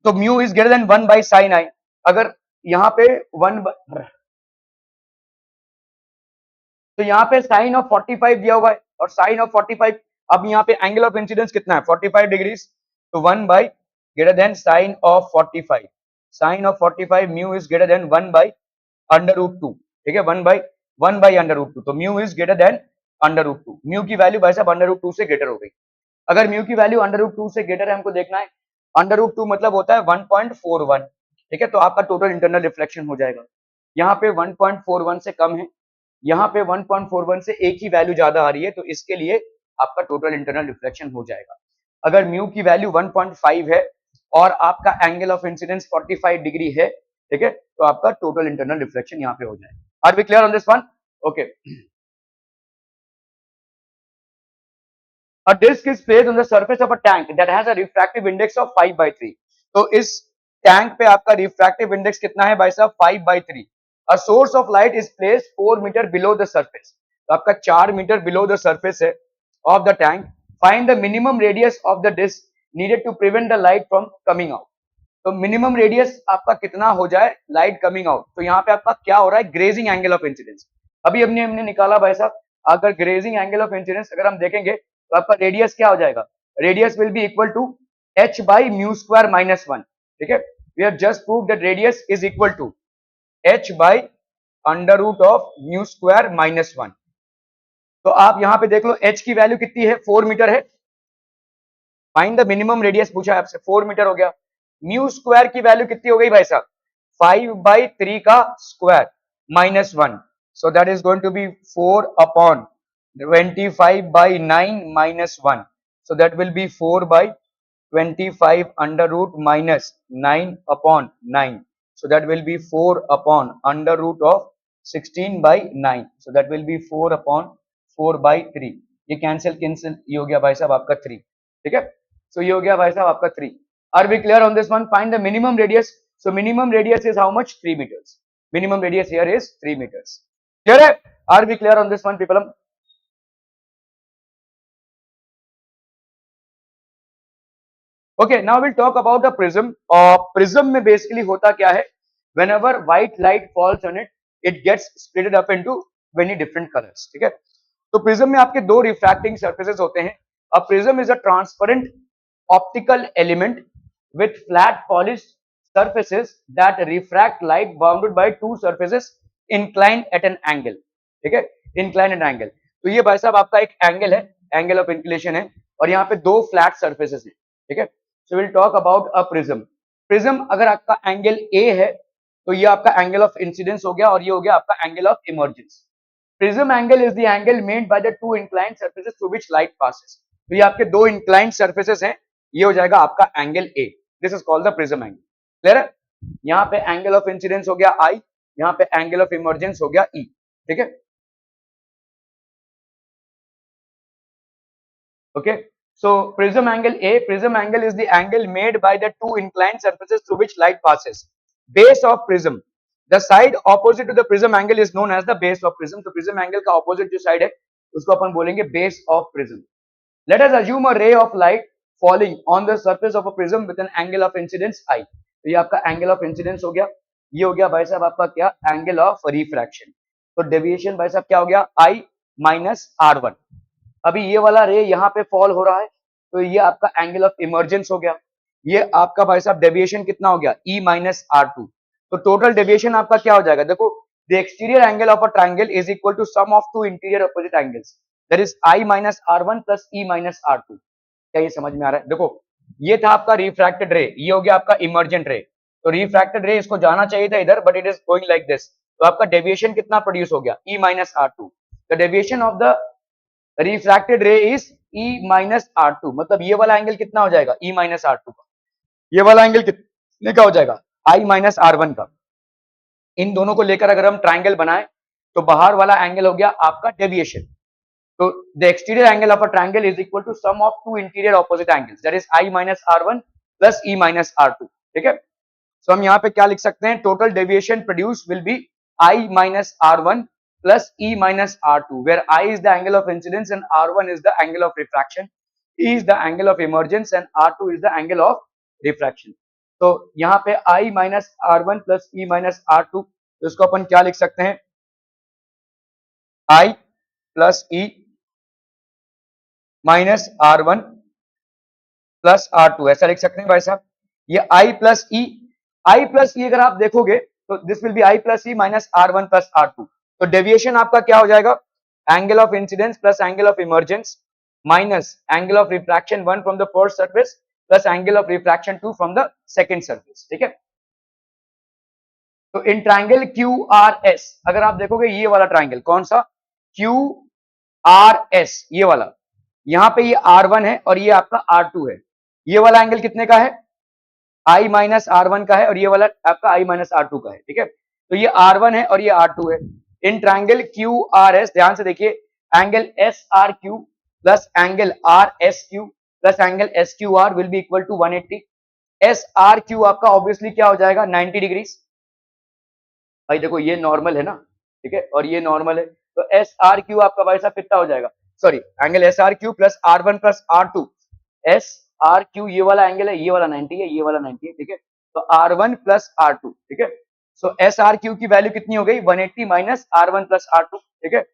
तो mu is greater then 1/sin आई, अगर यहाँ पे 1, तो यहाँ पे साइन ऑफ 45 दिया हुआ है और साइन ऑफ 45, अब यहाँ पे एंगल ऑफ इंसिडेंस कितना है 45 डिग्रीज, तो 1 by greater than sine of 45, sine of 45 mu is greater than 1/√2, ठीक है, 1/√2, तो mu is greater than √2। Mu की वैल्यू भाई साहब √2 से ग्रेटर हो गई। अगर म्यू की वैल्यू √2 से ग्रेटर है, हमको देखना है √2 मतलब होता है 1.41, ठीक है। तो आपका टोटल इंटरनल रिफ्लेक्शन हो जाएगा, यहाँ पे 1.41 से कम है, यहाँ पे 1.41 से एक ही वैल्यू ज्यादा आ रही है, तो इसके लिए आपका टोटल इंटरनल रिफ्लेक्शन हो जाएगा। अगर म्यू की वैल्यू 1.5 है और आपका एंगल ऑफ इंसिडेंस 45 डिग्री है, ठीक है, तो आपका टोटल इंटरनल रिफ्लेक्शन यहाँ पे हो जाएगा। Are we clear on this one? Okay, a disk is placed on the surface of a tank that has a refractive index of 5/3। तो इस टैंक पे आपका रिफ्रैक्टिव इंडेक्स कितना है भाई साहब 5/3। A source of light is placed 4 metre below the surface। तो आपका 4 मीटर below the surface है of the tank। Find the minimum radius of the disk needed to prevent the light from coming out। तो minimum radius आपका कितना हो जाए light coming out, तो यहाँ पे आपका क्या हो रहा है ग्रेजिंग एंगल ऑफ इंसिडेंस। अभी हमने निकाला भाई साहब, अगर ग्रेजिंग एंगल ऑफ इंसिडेंस अगर हम देखेंगे तो आपका रेडियस क्या हो जाएगा, radius will be equal to h/μ²-1, ठीक है। We have just prove that radius is equal to h/√μ²-1। तो आप यहाँ पे देख लो h की वैल्यू कितनी है 4 मीटर है, फाइंड द मिनिमम रेडियस पूछा है आपसे, 4 मीटर हो गया। म्यू स्क्वायर की वैल्यू कितनी हो गई भाई साहब 5/3 का square -1, so that is going to be 4/25/9 -1, so that will be 4/25 under root minus 9/9, so that will be 4 upon under root of 16/9, so that will be 4/4/3। ये कैंसिल ये हो गया भाई साहब आपका 3, ठीक है। सो ये हो गया भाई साहब आपका 3। Are we clear on this one? Find the minimum radius. So minimum radius is how much 3 meters। Minimum radius here is 3 meters। Clear है? Are we clear on this one people? Okay, now will talk about the prism. Prism में basically होता क्या है, whenever white light falls on it, it gets split up into many different colors, ठीक है। तो prism में आपके दो रिफ्रैक्टिंग सरफेसेस होते हैं। A prism is a transparent optical element with flat polished surfaces that refract light bounded by two surfaces inclined at an angle, ठीक है, inclined at an angle। तो ये भाई साहब आपका एक एंगल है, एंगल ऑफ इंक्लिनेशन है, और यहाँ पे दो फ्लैट सर्फेसेस है, ठीक है। So will talk about a prism. Prism अगर आपका एंगल ए है तो ये आपका एंगल ऑफ इंसिडेंस हो गया, और ये हो गया आपका angle of emergence. Prism angle is the angle made by the two inclined surfaces through which light passes. तो ये आपके दो इंक्लाइंड सर्फेसेस हैं, ये हो जाएगा आपका angle A, this is called the prism angle. Clear है? यहाँ पे एंगल ऑफ इंसिडेंस हो गया आई, यहाँ पे एंगल ऑफ इमर्जेंस हो गया ई, ठीक है। Okay, so prism angle A, prism angle is the angle made by the two inclined surfaces through which light passes। Base of prism, the side opposite to the prism angle is known as the base of prism। तो prism angle का opposite जो side है उसको अपन बोलेंगे base of prism। Let us assume a ray of light falling on the surface of a prism with an angle of incidence I. तो ये आपका angle of incidence हो गया, ये हो गया भाई साहब आपका क्या, एंगल ऑफ रिफ्रैक्शन। तो डेविएशन भाई साहब क्या हो गया, I माइनस R1। अभी ये वाला रे यहाँ पे फॉल हो रहा है, तो ये आपका एंगल ऑफ इमर्जेंस हो गया। ये आपका भाई साहब डेविएशन कितना हो गया, E माइनस R2। तो टोटल डेविएशन आपका क्या हो जाएगा, देखो, the exterior angle of a triangle is equal to sum of two interior opposite angles, that is I minus R1 plus E minus R2। क्या ये समझ में आ रहा है? देखो, ये था आपका रिफ्रैक्टेड रे, ये हो गया आपका इमर्जेंट रे। तो रिफ्रैक्टेड रे इसको जाना चाहिए था इधर, but it is going like this. तो आपका डेविएशन कितना प्रोड्यूस हो गया, E minus R2। The deviation of the refracted रे इज E माइनस R2, मतलब ये वाला एंगल कितना हो जाएगा, E माइनस R2 का। ये वाला एंगल कितने का हो जाएगा, I माइनस R1 का। इन दोनों को लेकर अगर हम ट्रायंगल बनाए तो बाहर वाला एंगल हो गया आपका डेविएशन। तो the exterior angle of a triangle is equal to sum of two interior opposite angles, that is I minus R1 plus E minus R2। ठीक है, तो हम यहाँ पे क्या लिख सकते हैं, total deviation produce will be I minus R1 plus E minus R2, where I is the angle of incidence and R1 is the angle of refraction, E is the angle of emergence and R2 is the angle of refraction। तो यहाँ पे I minus R1 plus E minus R2, तो इसको अपन क्या लिख सकते हैं, I plus E minus R1 plus R2, ऐसा लिख सकते हैं भाई साहब। ये I plus E अगर आप देखोगे तो this will B I plus E minus R1 plus R2। तो डेविएशन आपका क्या हो जाएगा, angle of incidence plus angle of emergence minus angle of refraction 1 from the first surface plus angle of refraction 2 from the second surface. ठीक है, तो in triangle QRS अगर आप देखोगे, ये वाला ट्रायंगल कौन सा, QRS, ये वाला, यहाँ पे ये R1 है और ये आपका R2 है। ये वाला एंगल कितने का है, I माइनस R1 का है और ये वाला आपका I माइनस R2 का है। ठीक है, तो ये R1 है और ये R2 है। इन ट्रायंगल QRS ध्यान से देखिए, angle SRQ plus angle RSQ plus angle SQR will be equal to 180। SRQ आपका ऑब्वियसली क्या हो जाएगा, 90 डिग्री। भाई देखो, ये नॉर्मल है ना, ठीक है, और ये नॉर्मल है, तो SRQ आपका भाई साहब कितना हो जाएगा, sorry, angle SRQ plus R1 plus R2, SRQ ये वाला एंगल है, ये वाला 90 है, ये वाला 90 है। ठीक है, तो R1 प्लस R2। ठीक है, सो SRQ की वैल्यू कितनी हो गई, 180 माइनस R1 प्लस R2। ठीक है,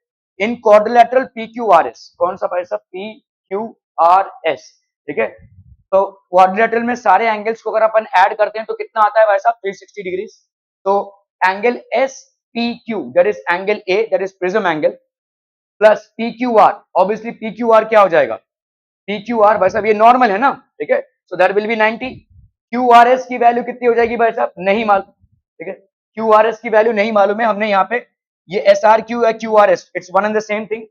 इन क्वाड्रिलेटरल PQRS, कौन सा भाई साहब, PQRS। ठीक है, तो क्वाड्रिलेटरल में सारे एंगल्स को अगर अपन ऐड करते हैं तो कितना आता है भाई साहब, 360 डिग्री। तो angle SPQ that is angle A, that is prism angle, plus PQR, obviously PQR क्या हो जाएगा, PQR भाई साहब ये नॉर्मल है ना, ठीक है, so that will B 90। QRS की वैल्यू कितनी हो जाएगी भाई साहब, नहीं मालूम। ठीक है, QRS की वैल्यू नहीं मालूम है, हमने यहाँ पे ये SRQ है, QRS it's one and the same thing.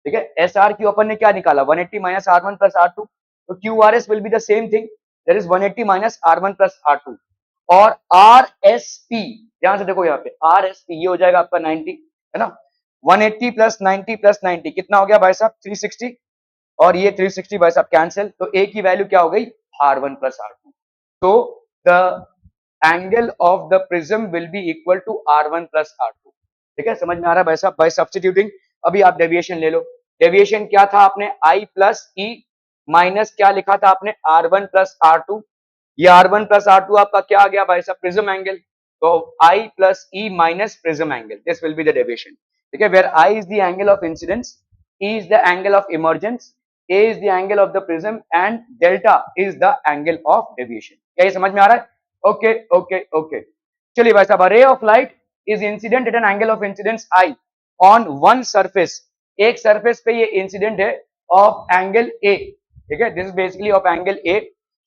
ठीक है, SRQ अपन ने क्या निकाला, 180 माइनस R1 प्लस R2, तो QRS will be the same thing, that is 180 minus R1 plus R2। और RSP, ध्यान से देखो यहाँ पे RSP ये हो जाएगा आपका 90, है ना, 180 प्लस 90 प्लस 90 कितना हो गया भाई साहब, 360, और ये 360 भाई साहब कैंसिल, तो A की वैल्यू क्या हो गई, R1 प्लस R2। तो the angle of the prism will be equal to R1 plus R2। ठीक है, समझ में आ रहा है भाई साहब, बाय सब्स्टिट्यूटिंग। अभी आप डेविएशन ले लो, डेविएशन क्या था आपने, I प्लस E माइनस क्या लिखा था आपने, R1 प्लस R2। ये R1 प्लस R2 आपका क्या आ गया भाई साहब, प्रिज्म एंगल। तो I plus E minus prism angle, this will be the deviation. ठीक है, where I is the angle of incidence, E is the angle of emergence, A is the angle of the prism and delta is the angle of deviation। क्या ये समझ में आ रहा है? Okay okay okay, चलिए भाई साहब, रे of light is incident at N angle of incidence I on one surface, एक सरफेस पे ये इंसिडेंट है ऑफ एंगल A। ठीक है, this is basically of angle A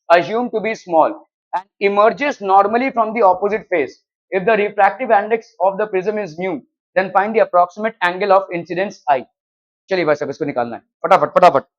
assumed to be small and emerges normally from the opposite face। If the refractive index of the prism is mu, then find the approximate angle of incidence I। चलिए भाई साहब, इसको निकालना है फटाफट फटाफट।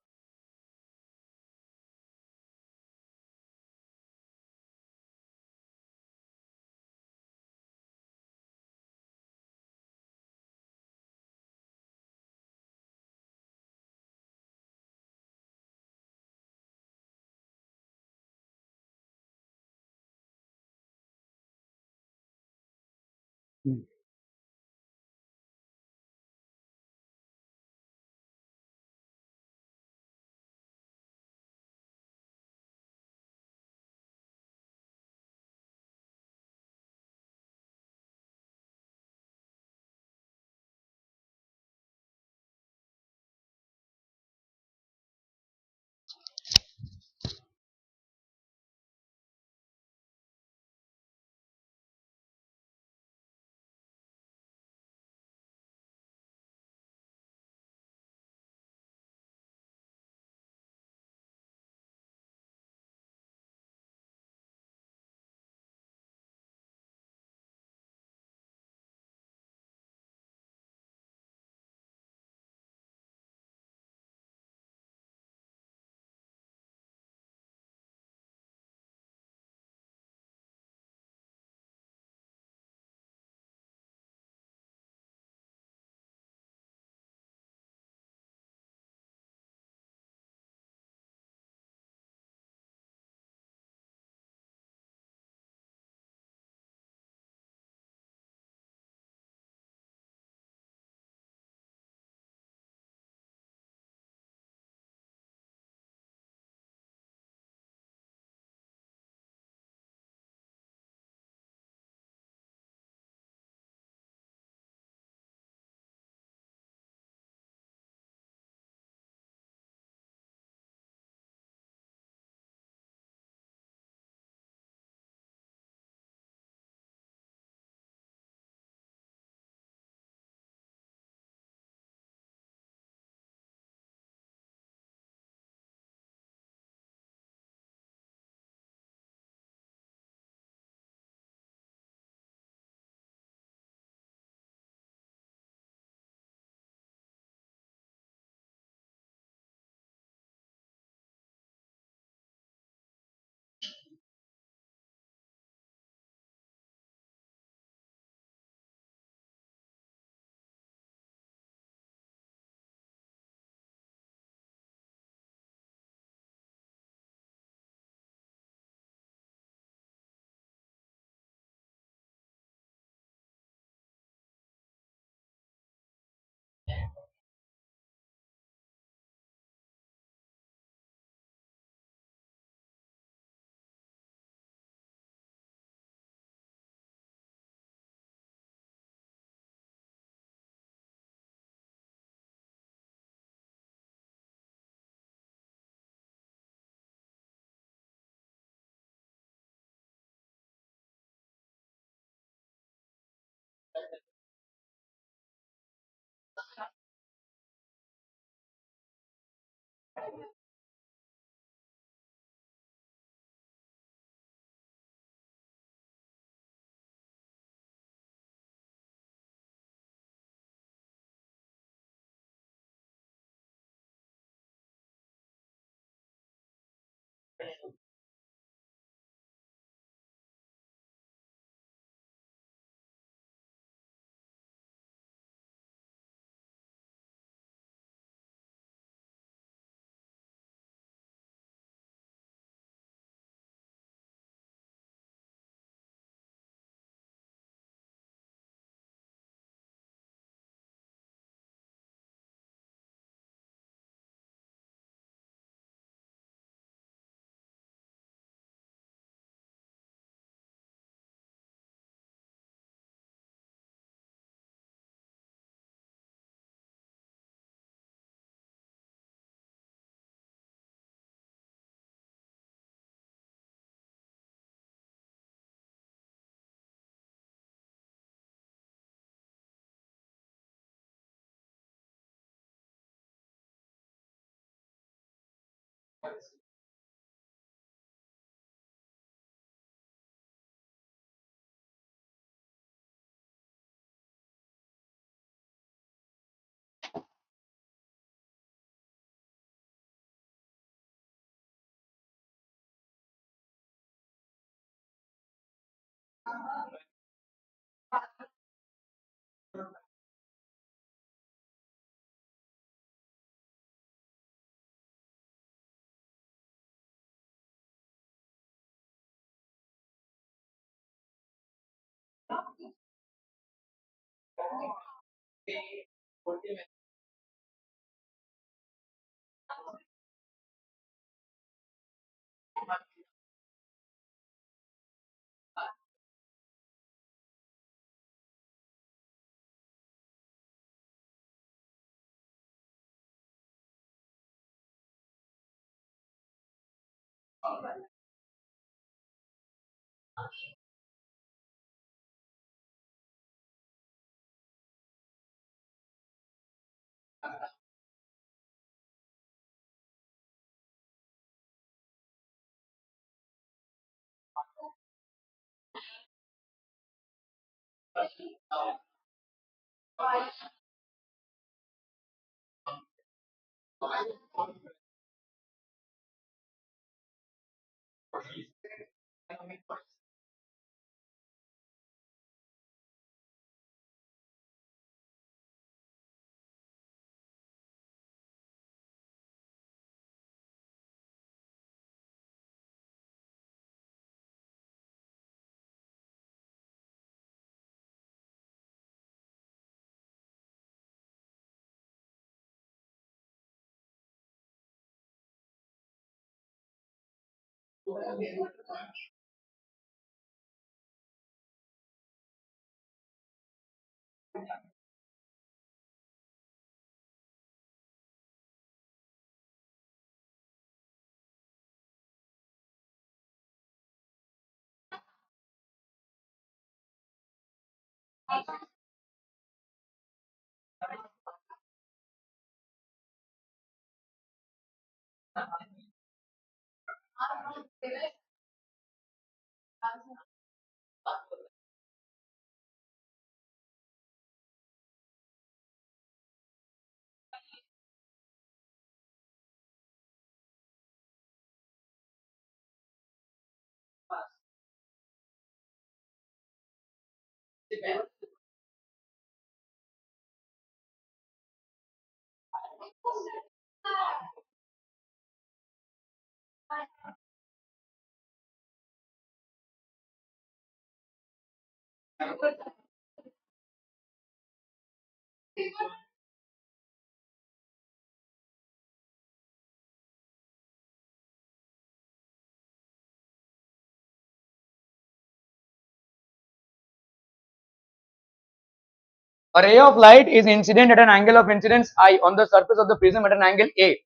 A ray of light is incident at an angle of incidence I on the surface of the prism at an angle A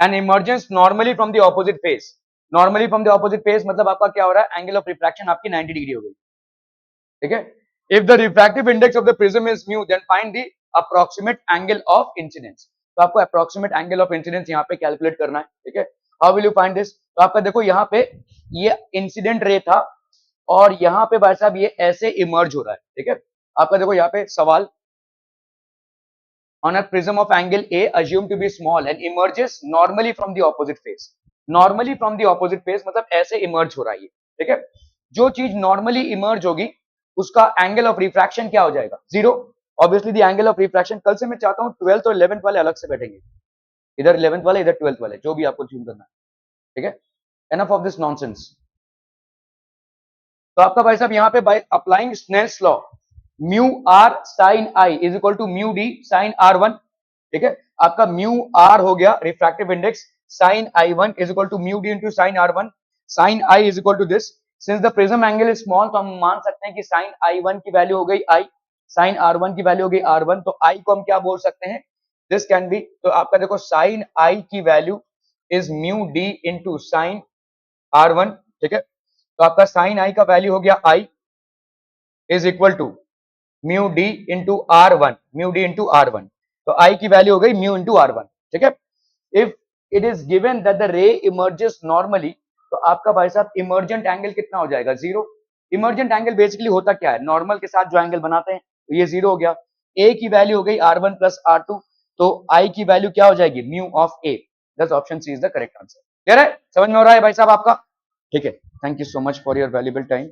and emergence normally from the opposite face. Normally from the opposite face मतलब आपका क्या हो रहा है? Angle of refraction आपकी 90 degree हो गई. ठीक है? If the refractive index of the prism is mu, then find the approximate angle of incidence. तो आपको approximate angle of incidence यहाँ पे कैलकुलेट करना है. ठीक है? How will you find this? तो आपका देखो यहाँ पे ये इंसिडेंट रे था और यहाँ पे भाई साहब ये ऐसे इमर्ज हो रहा है. ठीक है? आपका देखो यहाँ पे सवाल on a prism of angle A assumed to be small and emerges normally from the opposite face. Normally from the opposite face मतलब ऐसे emerge हो रहा है ये. ठीक है? जो चीज normally emerge होगी उसका angle of refraction क्या हो जाएगा? Zero. Obviously the angle of refraction. कल से मैं चाहता हूँ 12th और 11th वाले अलग से बैठेंगे. इधर 11th वाले इधर 12th वाले जो भी आपको चूज करना है. ठीक है? Enough of this nonsense. तो आपका भाई साहब यहाँ पे by applying Snell's law mu R sine I is equal to mu D sine R one. ठीक है? आपका म्यू आर हो गया refractive index sine I one is equal to mu D into sine R one. Sine I is equal to this. Since the prism angle is small तो हम मान सकते हैं कि साइन आई वन की value हो गई आई, साइन आर वन की वैल्यू हो गई आर वन. तो आई को हम क्या बोल सकते हैं? This can be. तो आपका देखो साइन आई की value is mu D into sine R one. ठीक है? तो आपका साइन आई का वैल्यू हो गया i is equal to mu D into r one. Mu D into r one. तो आई की वैल्यू हो गई म्यू इंटू आर वन. ठीक है? If it is given that the ray emerges normally, तो आपका भाई साहब इमर्जेंट एंगल कितना हो जाएगा? 0। इमर्जेंट एंगल बेसिकली होता क्या है? नॉर्मल के साथ जो एंगल बनाते हैं, तो ये 0 हो गया। ए की वैल्यू हो गई R1 प्लस R2, तो आई की वैल्यू क्या हो जाएगी? Mu of A. Thus option C is the correct answer. Clear है? समझ में हो रहा है भाई साहब आपका? ठीक है, thank you so much for your valuable time.